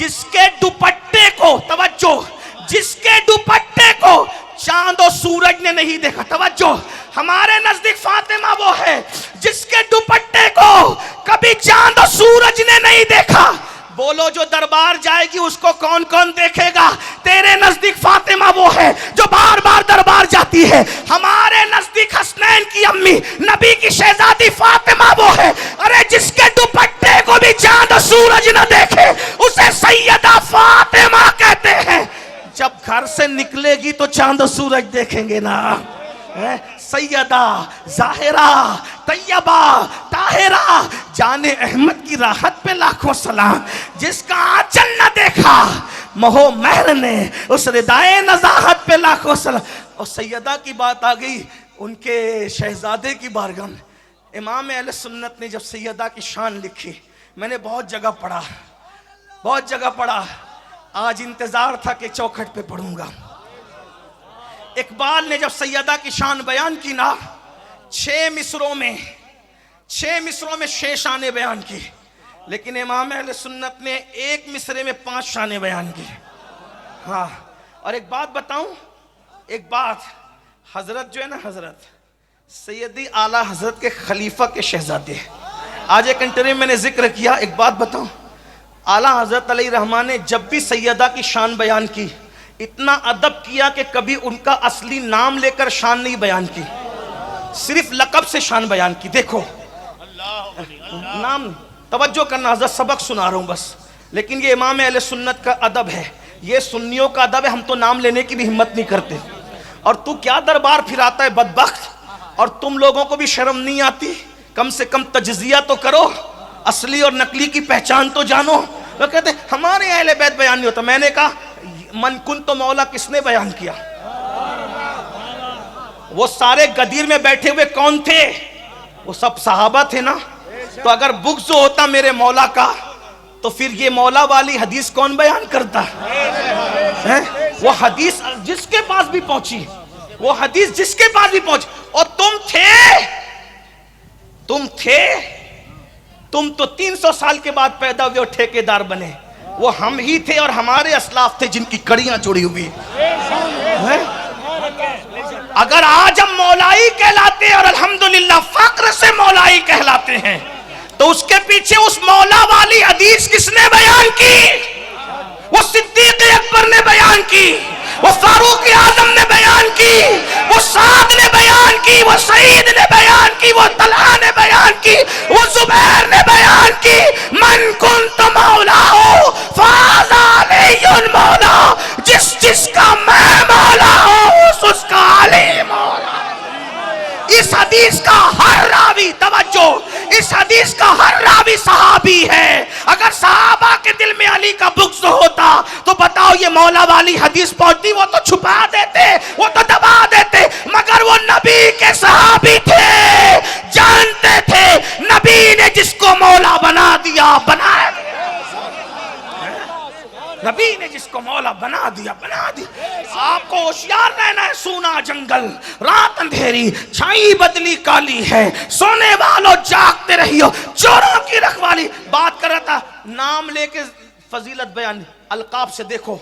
جس کے دوپٹے کو توجہ جس کے دوپٹے کو چاند و سورج نے نہیں دیکھا. توجہ ہمارے نزدیک فاطمہ وہ ہے جس کے دوپٹے کو کبھی چاند و سورج نے نہیں دیکھا. بولو جو دربار جائے گی اس کو کون کون دیکھے گا؟ تیرے نزدیک فاطمہ وہ ہے جو بار بار دربار جاتی ہے. ہمارے نزدیک حسنین کی امی نبی کی شہزادی فاطمہ وہ ہے ارے جس کے دوپٹے کو بھی چاند و سورج نہ دیکھے اسے سیدہ فاطمہ کہتے ہیں. جب گھر سے نکلے گی تو چاند و سورج دیکھیں گے نا. سیدہ ظاہرہ طیبہ طاہرہ جان احمد کی راحت پہ لاکھوں سلام. جس کا آنچل نہ دیکھا مہو مہر نے اس ردائے نزاہت پہ لاکھوں سلام. اور سیدہ کی بات آ گئی ان کے شہزادے کی بارگاہ میں. امام اہل سنت نے جب سیدہ کی شان لکھی میں نے بہت جگہ پڑھا. آج انتظار تھا کہ چوکھٹ پہ پڑھوں گا. اقبال نے جب سیدہ کی شان بیان کی نا 6 مصروں میں 6 شانیں بیان کی. لیکن امام اہل سنت نے 1 مصرے میں 5 شانیں بیان کی. ہاں اور ایک بات بتاؤں حضرت جو ہے نا حضرت سیدی اعلیٰ حضرت کے خلیفہ کے شہزادے. آج ایک انٹرویو میں نے ذکر کیا. ایک بات بتاؤں اعلیٰ حضرت علیہ رحمٰن نے جب بھی سیدہ کی شان بیان کی اتنا ادب کیا کہ کبھی ان کا اصلی نام لے کر شان نہیں بیان کی, صرف لقب سے شان بیان کی. دیکھو نام توجہ کرنا حضرت سبق سنا رہا ہوں بس. لیکن یہ امام اہل سنت کا ادب ہے, یہ سنیوں کا ادب ہے. ہم تو نام لینے کی بھی ہمت نہیں کرتے. اور تو کیا دربار پھراتا ہے بدبخت, اور تم لوگوں کو بھی شرم نہیں آتی؟ کم سے کم تجزیہ تو کرو, اصلی اور نقلی کی پہچان تو جانو. وہ کہتے ہمارے اہل بیت بیان نہیں ہوتا. میں نے کہا من کن تو مولا کس نے بیان کیا؟ وہ سارے غدیر میں بیٹھے ہوئے کون تھے؟ وہ سب صحابہ تھے نا. تو اگر بغض ہوتا میرے مولا کا تو پھر یہ مولا والی حدیث کون بیان کرتا؟ وہ حدیث جس کے پاس بھی پہنچی, وہ حدیث جس کے پاس بھی پہنچی. اور تم تو 300 سال کے بعد پیدا ہوئے اور ٹھیکیدار بنے. وہ ہم ہی تھے اور ہمارے اسلاف تھے جن کی کڑیاں جڑی ہوئی. اگر آج ہم مولائی کہلاتے ہیں اور الحمدللہ فخر سے مولائی کہلاتے ہیں تو اس کے پیچھے اس مولا والی حدیث کس نے بیان کی؟ وہ صدیق اکبر نے بیان کی, وہ فاروق اعظم نے بیان کی, وہ سعد نے بیان کی, وہ سعید نے بیان کی, وہ طلحہ نے بیان کی, وہ زبیر نے بیان کی. من کنت مولا ہو فاز علی مولا, جس کا میں مولا ہوں اس کا علی مولا. اس حدیث کا ہر راوی توجہ اس حدیث کا ہر راوی صحابی ہے. اگر صحابہ کے دل میں علی کا بغض ہوتا تو بتاؤ یہ مولا والی حدیث پہنچتی؟ وہ تو چھپا دیتے, وہ تو دبا دیتے. مگر وہ نبی کے صحابی تھے, جانتے تھے نبی نے جس کو مولا بنا دیا بنا دیا. نبی نے جس کو مولا بنا دیا بنا دیا. آپ کو ہوشیار رہنا ہے. سونا جنگل رات اندھیری چھائی بدلی کالی ہے, سونے والوں جاگتے رہیو چوروں کی رکھوالی. بات کر رہا تھا نام لے کے فضیلت بیان. القاب سے دیکھو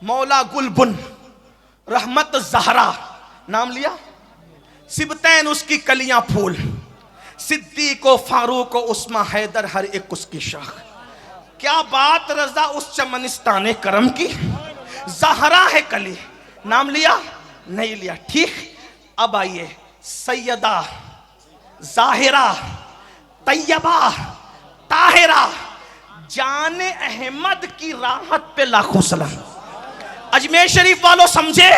مولا گلبن رحمت زہرا نام لیا, سبتین اس کی کلیاں پھول, صدیق و فاروق و عثمان حیدر ہر ایک اس کی شاخ. کیا بات رضا اس چمنستان کرم کی, زہرا ہے کلی, نام لیا نہیں لیا ٹھیک. اب آئیے سیدہ ظاہرہ طیبہ طاہرہ جان احمد کی راحت پہ لاکھوں سلام. اجمیر شریف والوں سمجھے,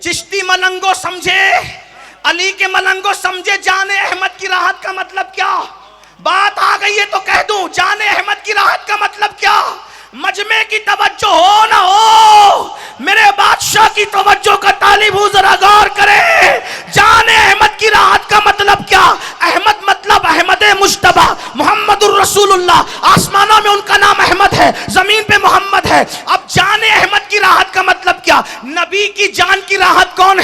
چشتی ملنگو سمجھے, علی کے ملنگو سمجھے جان احمد کی راحت کا مطلب کیا؟ بات آ گئی ہے تو کہہ دوں جان احمد کی راحت کا مطلب کیا؟ مجمع کی توجہ ہو نہ ہو, میرے بادشاہ کی توجہ کا طالب ہوں, ذرا غور کرے. جان احمد کی راحت کا مطلب کیا؟ احمد مطلب احمد مجتبی محمد الرسول اللہ. آسمانوں میں ان کا نام احمد ہے, زمین پہ محمد ہے. اب جان احمد کی راحت کا مطلب کیا؟ نبی کی جان کی راحت کون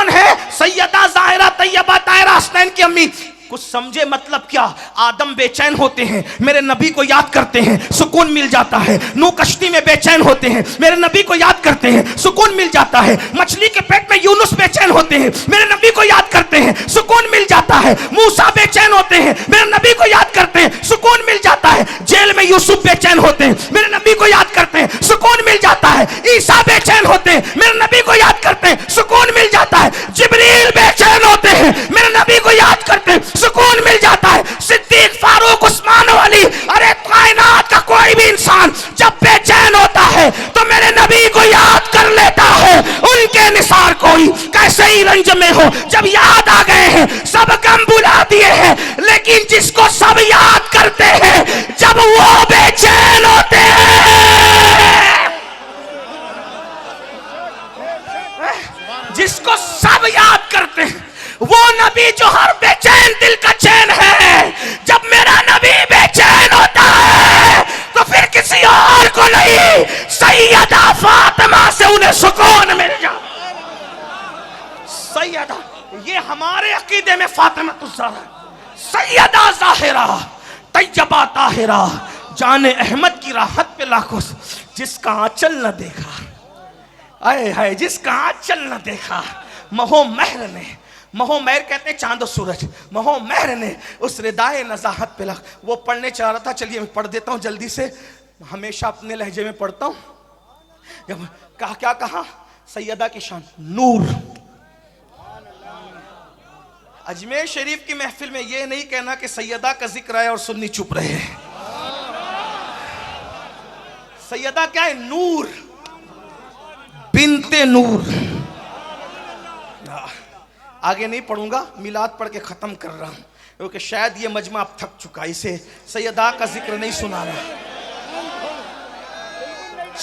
ہے؟ سیدہ ظاہرہ طیبہ طاہرہ حسنین کی امی. کچھ سمجھے مطلب کیا؟ آدم بے چین ہوتے ہیں، میرے نبی کو یاد کرتے ہیں، سکون مل جاتا ہے۔ نوح کشتی میں بے چین ہوتے ہیں، میرے نبی کو یاد کرتے ہیں، سکون مل جاتا ہے۔ مچھلی کے پیٹ میں یونس بے چین ہوتے ہیں، میرے نبی کو یاد کرتے ہیں، سکون مل جاتا ہے۔ موسیٰ بے چین ہوتے ہیں، میرے نبی کو یاد کرتے ہیں، سکون مل جاتا ہے۔ جیل میں یوسف بے چین ہوتے ہیں، میرے نبی کو یاد کرتے ہیں، سکون مل جاتا ہے۔ عیسیٰ بے چین ہوتے ہیں، میرے نبی کو یاد کرتے ہیں، سکون مل جاتا ہے۔ جبریل بے چین ہوتے ہیں، میرے نبی کو یاد کرتے ہیں، سکون مل جاتا ہے۔ صدیق، فاروق، عثمان والی، ارے کائنات کا کوئی بھی انسان جب بے چین ہوتا ہے تو میرے نبی کو یاد کر لیتا ہے۔ ان کے نثار کوئی کیسے ہی رنج میں ہو، جب یاد آ گئے ہیں سب غم بلا دیے ہیں، لیکن جس کو سب یاد کرتے ہیں جب وہ بے چین ہوتے ہیں، جس کو سب یاد کرتے ہیں وہ نبی جو ہر بے چین دل کا چین ہے۔ جب میرا نبی بے چین ہوتا ہے تو پھر کسی اور کو نہیں، سیدہ فاطمہ سے انہیں سکون مل جاتا۔ سیدہ، یہ ہمارے عقیدے میں فاطمہ الزہرا، سیدہ ظاہرہ، طیبہ طاہرہ، جان احمد کی راحت پہ لاکھوں، جس کا آنچل نہ دیکھا، آئے ہائے، جس کا آنچل نہ دیکھا، مہو مہر نے، مہو مہر کہتے ہیں چاند و سورج، مہو مہر نے اس ردائے نزاہت پہ لاکھ۔ وہ پڑھنے چاہ رہا تھا، چلیے میں پڑھ دیتا ہوں جلدی سے، ہمیشہ اپنے لہجے میں پڑھتا ہوں۔ کیا کہا؟ سیدہ کی شان نور۔ اجمیر شریف کی محفل میں یہ نہیں کہنا کہ سیدہ کا ذکر ہے اور سنی چپ رہے۔ سیدہ کیا ہے؟ نور، بنت نور۔ آگے نہیں پڑھوں گا، میلاد پڑھ کے ختم کر رہا ہوں، کیونکہ شاید یہ مجمع اب تھک چکا، اسے سیدہ کا ذکر نہیں سنا رہا۔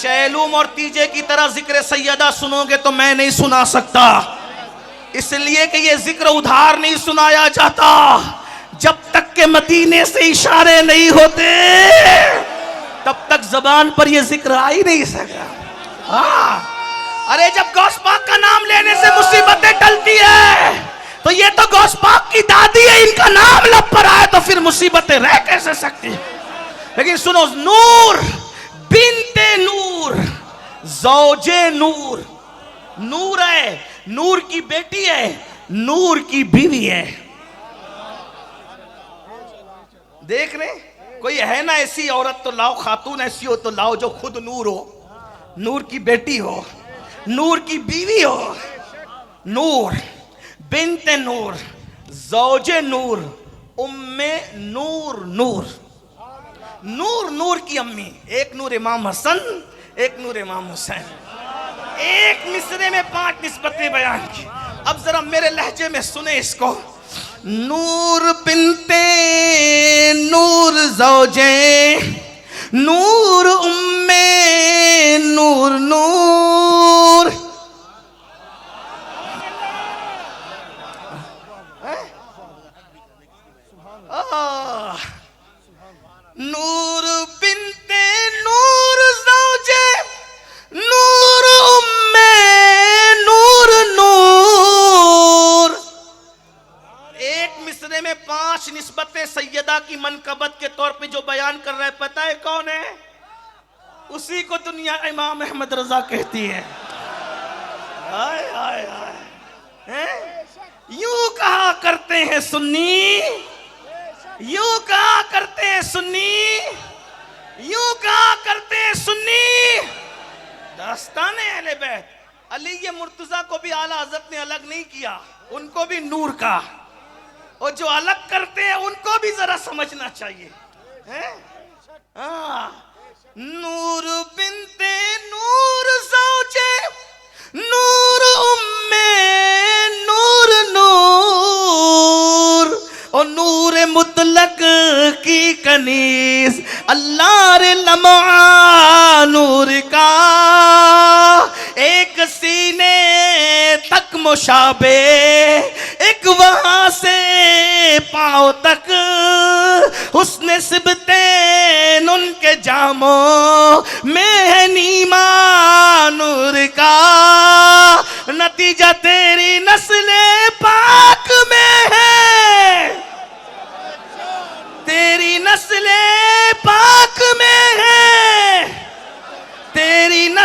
چیلوم اور تیجے کی طرح ذکر سیدہ سنو گے تو میں نہیں سنا سکتا، اس لیے کہ یہ ذکر ادھار نہیں سنایا جاتا، جب تک کہ مدینے سے اشارے نہیں ہوتے تب تک زبان پر یہ ذکر آ ہی نہیں سکتا۔ ارے جب غوث پاک کا نام لینے سے مصیبتیں ٹلتی ہے تو یہ تو غوث پاک کی دادی ہے، ان کا نام لب پر آئے تو پھر مصیبتیں رہ کیسے سکتی ہیں؟ لیکن سنو، نور، بنت نور، زوج نور، نور ہے، نور کی بیٹی ہے، نور کی بیوی ہے۔ دیکھ رہے کوئی ہے نا ایسی عورت تو لاؤ، خاتون ایسی ہو تو لاؤ جو خود نور ہو، نور کی بیٹی ہو، نور کی بیوی ہو۔ نور، بنت نور، زوج نور، ام نور، نور، نور، نور کی امی، ایک نور امام حسن، ایک نور امام حسین، ایک مصرے میں 5 نسبتیں بیان کی۔ اب ذرا میرے لہجے میں سنیں اس کو۔ نور بنت نور زوجے نور، ام نور، نور، نور بنت نور زوجے نور، ام نور، نور۔ ایک مصرے میں 5 نسبتیں سیدہ کی منقبت کے طور پہ جو بیان کر رہا ہے، پتہ ہے کون ہے؟ اسی کو دنیا امام احمد رضا کہتی ہے۔ آئے آئے آئے، یوں کہا کرتے ہیں سنی، یوں کہا کرتے ہیں سنی، یوں کہا کرتے ہیں سنی، داستان اہل بیت۔ علی مرتضیٰ کو بھی اعلیٰ حضرت نے الگ نہیں کیا، ان کو بھی نور کا، اور جو الگ کرتے ہیں ان کو بھی ذرا سمجھنا چاہیے۔ نور بنت نور زوجے نور، ام نور، نور، اور نور مطلق کی کنیز، اللہ رے لمعہ نور کا، ایک سینے تک مشابہ، ایک وہاں سے پاؤں تک، حسن سبتین ان کے جاموں میں ہے نیما نور کا، نتیجہ تیری نسل پاک میں ہے۔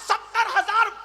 70,000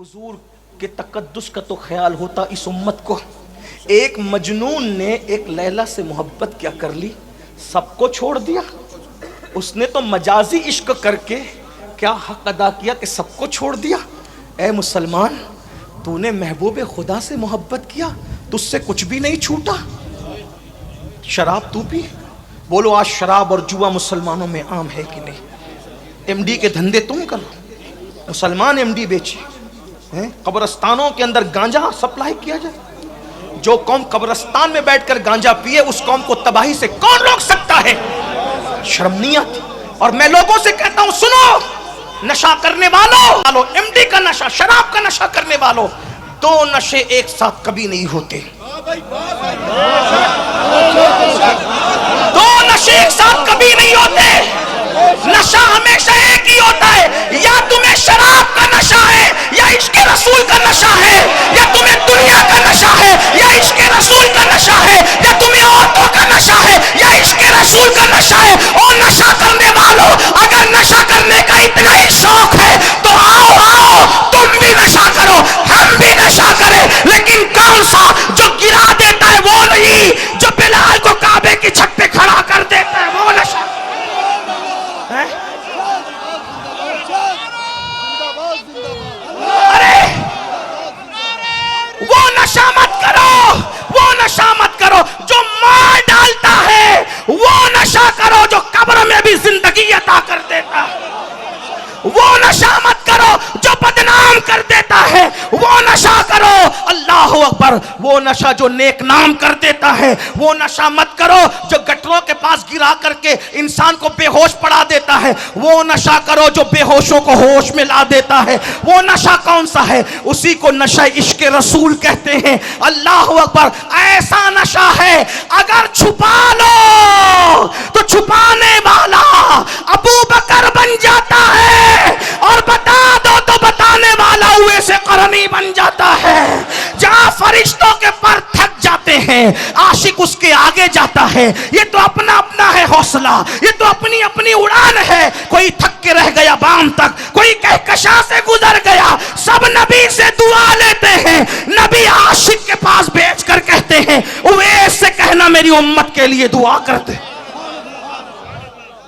حضور کے تقدس کا تو خیال ہوتا اس امت کو. ایک مجنون نے ایک لیلا سے محبت کیا کر لی, سب کو چھوڑ دیا. اس نے تو مجازی عشق کر کے کیا حق ادا کیا کہ سب کو چھوڑ دیا. اے مسلمان, تو نے محبوب خدا سے محبت کیا, تجھ سے کچھ بھی نہیں چھوٹا. شراب تو پی, بولو آج شراب اور جوا مسلمانوں میں عام ہے کہ نہیں؟ ایم ڈی کے دھندے تم کرو, مسلمان ایم ڈی بیچے, قبرستانوں کے اندر گانجا سپلائی کیا جائے. جو قوم قبرستان میں بیٹھ کر گانجا پیے اس قوم کو تباہی سے کون روک سکتا ہے؟ شرم نہیں آتی. اور میں لوگوں سے کہتا ہوں, سنو, نشہ کرنے والوں, ایم ڈی کا نشہ, شراب کا نشہ کرنے والوں, دو نشے ایک ساتھ کبھی نہیں ہوتے. دو نشے ایک ساتھ کبھی نہیں ہوتے. نشہ ہمیشہ ایک ہی ہوتا ہے, یا تمہیں شراب کا نشہ ہے یا عشق رسول کا نشہ ہے, یا تمہیں دنیا کا نشہ ہے یا عشق رسول کا نشہ ہے, یا تمہیں عورتوں کا نشہ ہے یا عشق رسول کا نشہ ہے. اور نشہ کرنے والوں, اگر نشہ کرنے کا اتنا ہی شوق ہے تو آؤ تم بھی نشہ کرو, ہم بھی نشہ کریں. لیکن کون سا جو گرا دیتا ہے وہ نہیں, جو بلال کو کعبے کی چھت پہ کھڑا کر دیتا ہے وہ نشہ. ارے وہ نشہ مت کرو, وہ نشہ مت کرو جو مار ڈالتا ہے, وہ نشہ کرو جو قبر میں بھی زندگی عطا کر دیتا ہے. وہ نشہ مت کرو جو بدنام کر دیتا ہے, وہ نشہ کرو اللہ اکبر, وہ نشہ جو نیک نام کر دیتا ہے. وہ نشہ مت کرو جو گٹروں کے پاس گرا کر کے انسان کو بے ہوش پڑا دیتا ہے. وہ نشہ کرو جو بے ہوشوں کو ہوش میں لا دیتا ہے. وہ نشہ کون سا ہے؟ اسی کو نشہ عشق رسول کہتے ہیں. اللہ اکبر, ایسا نشہ ہے اگر چھپا لو تو چھپانے والا ابو بکر بن جاتا ہے, اور بتا دو تو بتانے والا ہوئے سے قرنی بن جاتا ہے. جہاں فرشتوں کے پر تھک جاتے ہیں عاشق اس کے آگے جاتا ہے. یہ تو اپنا اپنا ہے حوصلہ, یہ تو اپنی اپنی اڑان ہے. کوئی تھک کے رہ گیا بام تک, کوئی کہکشاں سے گزر گیا. سب نبی سے دعا لیتے ہیں, نبی عاشق کے پاس بھیج کر کہتے ہیں اویس سے کہنا میری امت کے لیے دعا کرتے.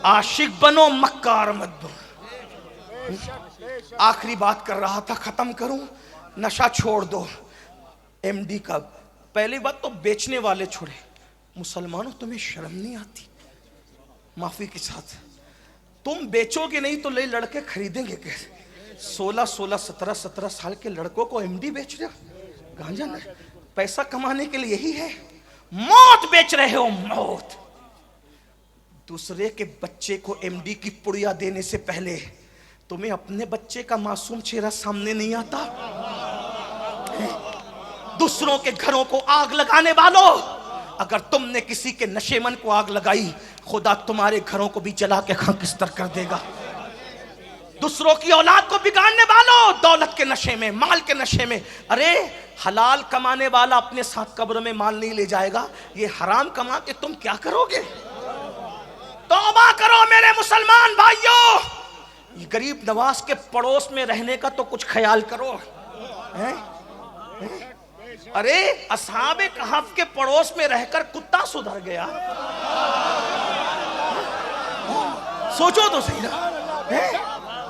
عاشق بنو, مکار مت بنو. آخری بات کر رہا تھا, ختم کروں. نشہ چھوڑ دو. ایم ڈی کا پہلی بات تو بیچنے والے چھوڑے. مسلمانوں تمہیں شرم نہیں آتی؟ معافی کے ساتھ, تم بیچو گے نہیں تو لے لڑکے خریدیں گے کیسے؟ 16 17 سال کے لڑکوں کو ایم ڈی بیچ رہے ہو, گانجا نہ, پیسہ کمانے کے لیے یہی ہے. موت بیچ رہے ہو, موت. دوسرے کے بچے کو ایم ڈی کی پڑیا دینے سے پہلے تمہیں اپنے بچے کا معصوم چہرہ سامنے نہیں آتا؟ دوسروں کے گھروں کو آگ لگانے والوں, اگر تم نے کسی کے نشے من کو آگ لگائی, خدا تمہارے گھروں کو بھی جلا کے خاکستر کر دے گا. دوسروں کی اولاد کو بگاڑنے والوں, دولت کے نشے میں, مال کے نشے میں. ارے حلال کمانے والا اپنے ساتھ قبر میں مال نہیں لے جائے گا, یہ حرام کما کے تم کیا کرو گے؟ توبہ کرو میرے مسلمان بھائیوں. یہ غریب نواز کے پڑوس میں رہنے کا تو کچھ خیال کرو. ارے اصحاب کہف کے پڑوس میں رہ کر کتا سدھر گیا, سوچو تو صحیح نا.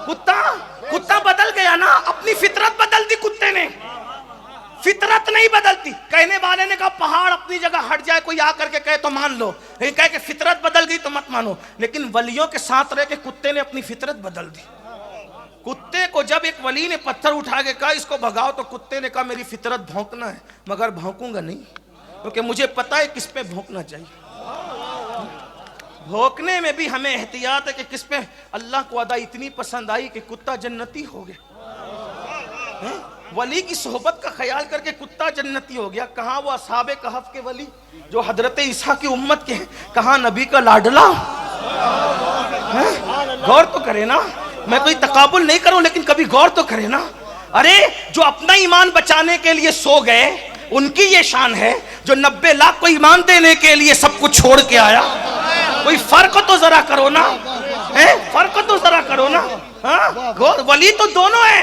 کتا بدل گیا نا, اپنی فطرت بدل دی کتے نے. فطرت نہیں بدلتی. کہنے والے نے کہا پہاڑ اپنی جگہ ہٹ جائے, کوئی آ کر کے کہے تو مان لو, لیکن کہے کہ فطرت بدل گئی تو مت مانو. لیکن ولیوں کے ساتھ رہ کے کتے نے اپنی فطرت بدل دی. کتے کو جب ایک ولی نے پتھر اٹھا کے کہا اس کو بھگاؤ, تو کتے نے کہا میری فطرت بھونکنا ہے, مگر بھونکوں گا نہیں, کیونکہ مجھے پتا ہے کس پہ بھونکنا چاہیے. بھونکنے میں بھی ہمیں احتیاط ہے کہ کس پہ. اللہ کو ادا اتنی پسند آئی کہ کتا جنتی ہو گیا. ولی کی صحبت کا خیال کر کے کتا جنتی ہو گیا. کہاں وہ اصحاب کہف کے ولی جو حضرت عیسیٰ کی امت کے ہیں, کہاں نبی کا لاڈلا. غور تو کرے نا, میں کوئی تقابل نہیں کروں لیکن کبھی غور تو کرے نا. ارے جو اپنا ایمان بچانے کے لیے سو گئے ان کی یہ شان ہے, جو 90 لاکھ کو ایمان دینے کے لیے سب کچھ چھوڑ کے آیا. کوئی فرق تو ذرا کرو نا, فرق تو ذرا کرو نا. ولی تو دونوں ہیں,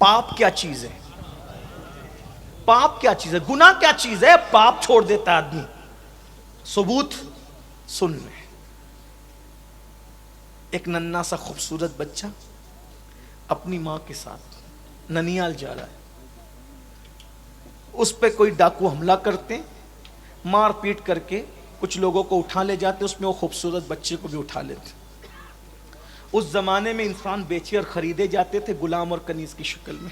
پاپ کیا چیز ہے؟ پاپ کیا چیز ہے؟ گناہ کیا چیز ہے؟ پاپ چھوڑ دیتا ہے آدمی. ثبوت سن لیں. ایک ننھا سا خوبصورت بچہ اپنی ماں کے ساتھ ننیال جا رہا ہے. اس پہ کوئی ڈاکو حملہ کرتے، مار پیٹ کر کے کچھ لوگوں کو اٹھا لے جاتے، اس میں وہ خوبصورت بچے کو بھی اٹھا لیتے. اس زمانے میں انسان بیچے اور خریدے جاتے تھے غلام اور کنیز کی شکل میں.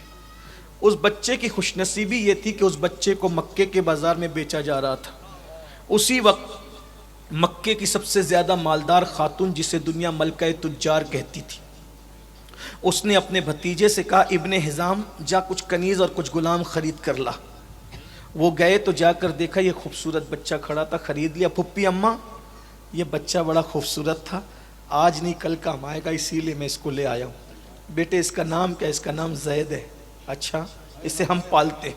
اس بچے کی خوش نصیبی یہ تھی کہ اس بچے کو مکے کے بازار میں بیچا جا رہا تھا. اسی وقت مکے کی سب سے زیادہ مالدار خاتون، جسے دنیا ملکہ تجار کہتی تھی، اس نے اپنے بھتیجے سے کہا ابن حزام جا کچھ کنیز اور کچھ غلام خرید کر لا. وہ گئے تو جا کر دیکھا یہ خوبصورت بچہ کھڑا تھا. خرید لیا. پھپھی اماں یہ بچہ بڑا خوبصورت تھا، آج نہیں کل کام آئے گا، اسی لیے میں اس کو لے آیا ہوں. بیٹے اس کا نام کیا؟ اس کا نام زید ہے. اچھا اسے ہم پالتے.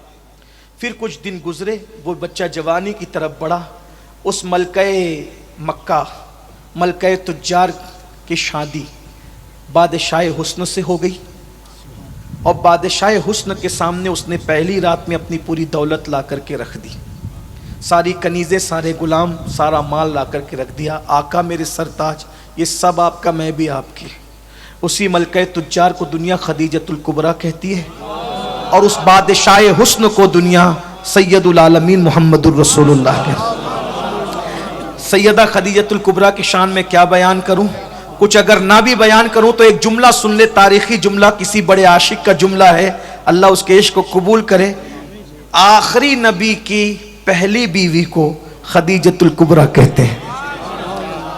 پھر کچھ دن گزرے، وہ بچہ جوانی کی طرف بڑھا. اس ملکہ مکہ، ملکہ تجار کی شادی بادشاہ حسن سے ہو گئی، اور بادشاہ حسن کے سامنے اس نے پہلی رات میں اپنی پوری دولت لا کر کے رکھ دی. ساری کنیزیں، سارے غلام، سارا مال لا کر کے رکھ دیا. آقا میرے سرتاج یہ سب آپ کا، میں بھی آپ کی. اسی ملکہ تجار کو دنیا خدیجۃ الکبریٰ کہتی ہے، اور اس بادشاہ حسن کو دنیا سید العالمین محمد الرسول اللہ کہتی ہے. سیدہ خدیجۃ الکبریٰ کی شان میں کیا بیان کروں؟ کچھ اگر نہ بھی بیان کروں تو ایک جملہ سن لے، تاریخی جملہ، کسی بڑے عاشق کا جملہ ہے، اللہ اس کے عشق کو قبول کرے. آخری نبی کی پہلی بیوی کو خدیجۃ الکبریٰ کہتے ہیں.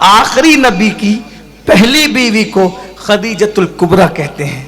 آخری نبی کی پہلی بیوی کو خدیجۃ الکبریٰ کہتے ہیں.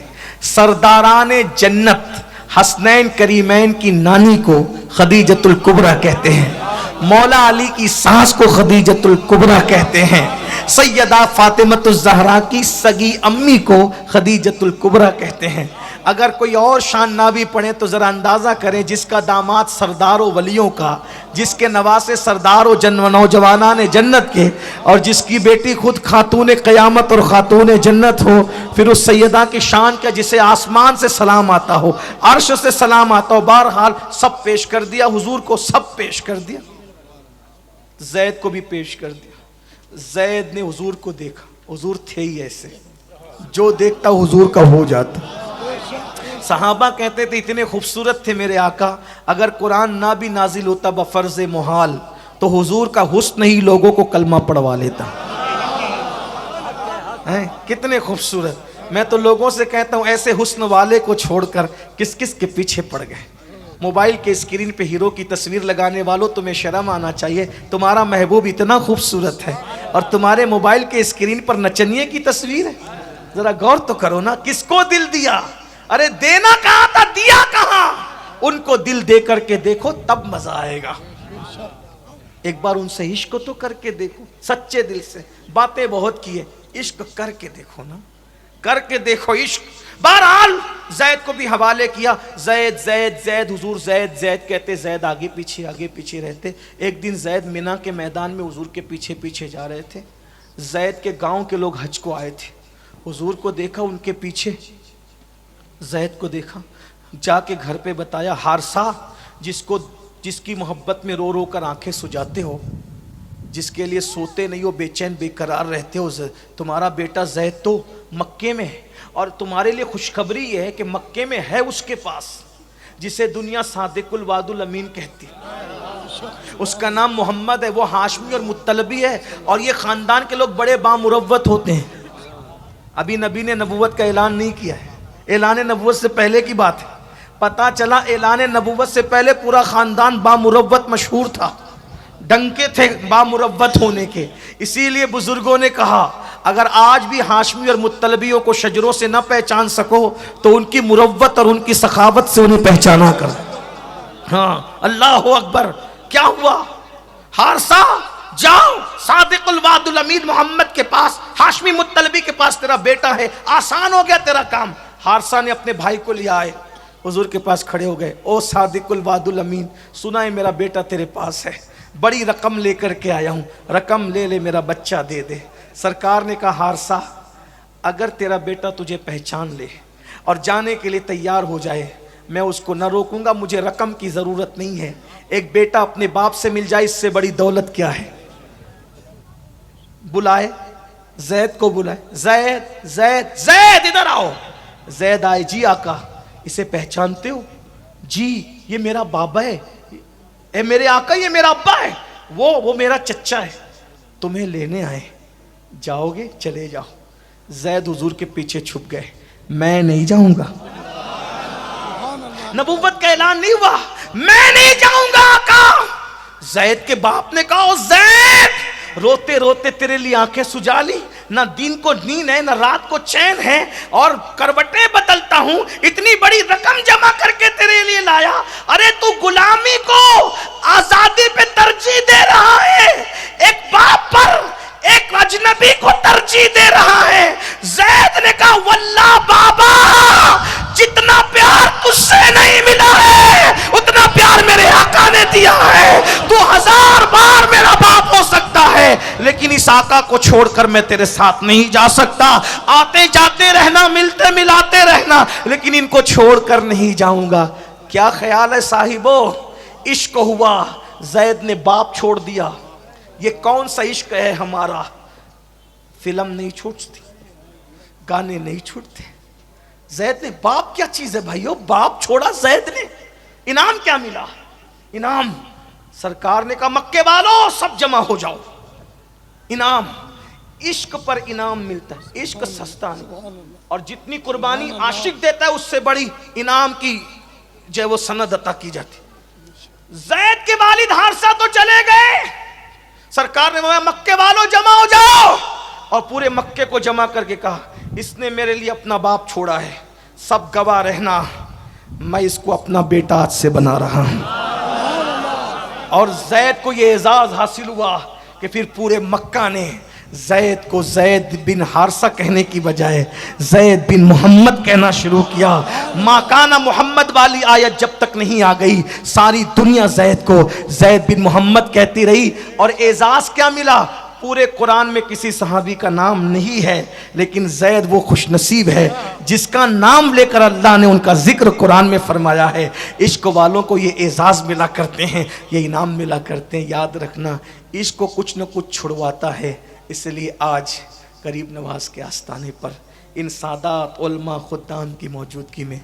سرداران جنت حسنین کریمین کی نانی کو خدیجۃ الکبریٰ کہتے ہیں. مولا علی کی ساس کو خدیجۃ الکبریٰ کہتے ہیں. سیدہ فاطمۃ الزہرا کی سگی امی کو خدیجۃ الکبریٰ کہتے ہیں. اگر کوئی اور شان نہ بھی پڑھیں تو ذرا اندازہ کریں، جس کا داماد سردار و ولیوں کا، جس کے نواسے سردار و نوجوانان جنت کے، اور جس کی بیٹی خود خاتون قیامت اور خاتون جنت ہو، پھر اس سیدہ کی شان کا جسے آسمان سے سلام آتا ہو، عرش سے سلام آتا ہو. بہرحال سب پیش کر دیا حضور کو، سب پیش کر دیا. زید کو بھی پیش کر دیا. زید نے حضور کو دیکھا. حضور تھے ہی ایسے، جو دیکھتا حضور کا ہو جاتا. صحابہ کہتے تھے اتنے خوبصورت تھے میرے آقا، اگر قرآن نہ بھی نازل ہوتا بفرض محال تو حضور کا حسن ہی لوگوں کو کلمہ پڑھوا لیتا. کتنے خوبصورت. میں تو لوگوں سے کہتا ہوں ایسے حسن والے کو چھوڑ کر کس کس کے پیچھے پڑ گئے. موبائل کے اسکرین پہ ہیرو کی تصویر لگانے والوں تمہیں شرم آنا چاہیے. تمہارا محبوب اتنا خوبصورت ہے اور تمہارے موبائل کے اسکرین پر نچنیے کی تصویر ہے. ذرا غور تو کرو نا، کس کو دل دیا؟ ارے دینا کہاں تھا، دیا کہاں؟ ان کو دل دے کر کے دیکھو تب مزہ آئے گا. ایک بار ان سے عشق تو کر کے دیکھو سچے دل سے. باتیں بہت کی ہے، عشق کر کے دیکھو نا، کر کے دیکھو عشق. بہرحال زید کو بھی حوالے کیا. زید زید زید، حضور زید زید کہتے، زید آگے پیچھے رہتے. ایک دن زید مینا کے میدان میں حضور کے پیچھے پیچھے جا رہے تھے. زید کے گاؤں کے لوگ حج کو آئے تھے. حضور کو دیکھا ان کے پیچھے، زید کو دیکھا، جا کے گھر پہ بتایا. حارثہ جس کی محبت میں رو رو کر آنکھیں سجاتے ہو، جس کے لیے سوتے نہیں ہو، بے چین بے قرار رہتے ہو، تمہارا بیٹا زید تو مکے میں ہے، اور تمہارے لیے خوشخبری یہ ہے کہ مکے میں ہے اس کے پاس جسے دنیا صادق الوعد الامین کہتی. اس کا نام محمد ہے. وہ ہاشمی اور مطلبی ہے، اور یہ خاندان کے لوگ بڑے بامروت ہوتے ہیں. ابھی نبی نے نبوت کا اعلان نہیں کیا ہے، اعلان نبوت سے پہلے کی بات ہے. پتا چلا اعلان نبوت سے پہلے پورا خاندان بامروت مشہور تھا، ڈنکے تھے بامروت ہونے کے. اسی لیے بزرگوں نے کہا اگر آج بھی ہاشمی اور مطلبیوں کو شجروں سے نہ پہچان سکو تو ان کی مروت اور ان کی سخاوت سے انہیں پہچانا کر. ہاں اللہ اکبر. کیا ہوا؟ حارثہ جاؤ صادق الوعد الامین محمد کے پاس، ہاشمی مطلبی کے پاس تیرا بیٹا ہے، آسان ہو گیا تیرا کام. حارثہ نے اپنے بھائی کو لیا آئے، حضور کے پاس کھڑے ہو گئے. او صادق الوعد الامین، سنا ہے میرا بیٹا تیرے پاس ہے، بڑی رقم لے کر کے آیا ہوں، رقم لے لے، میرا بچہ دے دے. سرکار نے کہا حارثہ اگر تیرا بیٹا تجھے پہچان لے، اور جانے کے لیے تیار ہو جائے، میں اس کو نہ روکوں گا، مجھے رقم کی ضرورت نہیں ہے، ایک بیٹا اپنے باپ سے مل جائے، اس سے بڑی دولت کیا ہے۔ بلائے زید کو، بلائے زید زید زید ادھر آؤ۔ زید آئے، جی آقا اسے پہچانتے ہو؟ جی یہ میرا بابا ہے۔ اے میرے آقا یہ میرا ابا ہے۔ وہ میرا چچا ہے، تمہیں لینے آئے، جاؤ گے؟ چلے جاؤ۔ زید حضور کے پیچھے چھپ گئے، میں نہیں جاؤں گا۔ نبوت کا اعلان نہیں ہوا، میں نہیں جاؤں گا آقا۔ زید کے باپ نے کہا، زید روتے روتے تیرے لیے آنکھیں سجا لی، نہ دن کو نیند ہے نہ رات کو چین ہے، اور کروٹیں بدلتا ہوں، اتنی بڑی رقم جمع کر کے تیرے لیے لایا۔ ارے تو غلامی کو آزادی پہ ترجیح دے رہا ہے، ایک باپ پر ایک اجنبی کو ترجیح دے رہا ہے۔ زید نے کہا، واللہ بابا جتنا پیار تجھ سے نہیں ملا ہے اتنا پیار میرے آقا نے دیا ہے، تو 1000 بار میرا باپ ہو سکتا ہے لیکن اس آقا کو چھوڑ کر میں تیرے ساتھ نہیں جا سکتا۔ آتے جاتے رہنا، ملتے ملاتے رہنا، لیکن ان کو چھوڑ کر نہیں جاؤں گا۔ کیا خیال ہے صاحبو؟ عشق ہوا، زید نے باپ چھوڑ دیا۔ یہ کون سا عشق ہے ہمارا؟ فلم نہیں چھوٹتی، گانے نہیں چھوٹتے۔ زید نے باپ کیا چیز ہے بھائیو؟ باپ چھوڑا زید نے، انعام کیا ملا؟ انعام سرکار نے کہا، مکے والوں سب جمع ہو جاؤ، انعام۔ عشق پر انعام ملتا ہے، عشق سستا نہیں، اور جتنی قربانی عاشق دیتا ہے اس سے بڑی انعام کی جو ہے وہ سند عطا کی جاتی۔ زید کے والد حارثہ تو چلے گئے، سرکار نے کہا مکے والوں جمع ہو جاؤ، اور پورے مکے کو جمع کر کے کہا، اس نے میرے لیے اپنا باپ چھوڑا ہے، سب گواہ رہنا، میں اس کو اپنا بیٹا آج سے بنا رہا ہوں۔ اور زید کو یہ اعزاز حاصل ہوا کہ پھر پورے مکہ نے زید کو زید بن حارثہ کہنے کی بجائے زید بن محمد کہنا شروع کیا۔ ما کانا محمد والی آیت جب تک نہیں آ گئی، ساری دنیا زید کو زید بن محمد کہتی رہی۔ اور اعزاز کیا ملا؟ پورے قرآن میں کسی صحابی کا نام نہیں ہے، لیکن زید وہ خوش نصیب ہے جس کا نام لے کر اللہ نے ان کا ذکر قرآن میں فرمایا ہے۔ عشق والوں کو یہ اعزاز ملا کرتے ہیں، یہ انعام ملا کرتے ہیں۔ یاد رکھنا، عشق کو کچھ نہ کچھ چھڑواتا ہے۔ اس لیے آج غریب نواز کے آستانے پر ان سادات علماء خدام کی موجودگی میں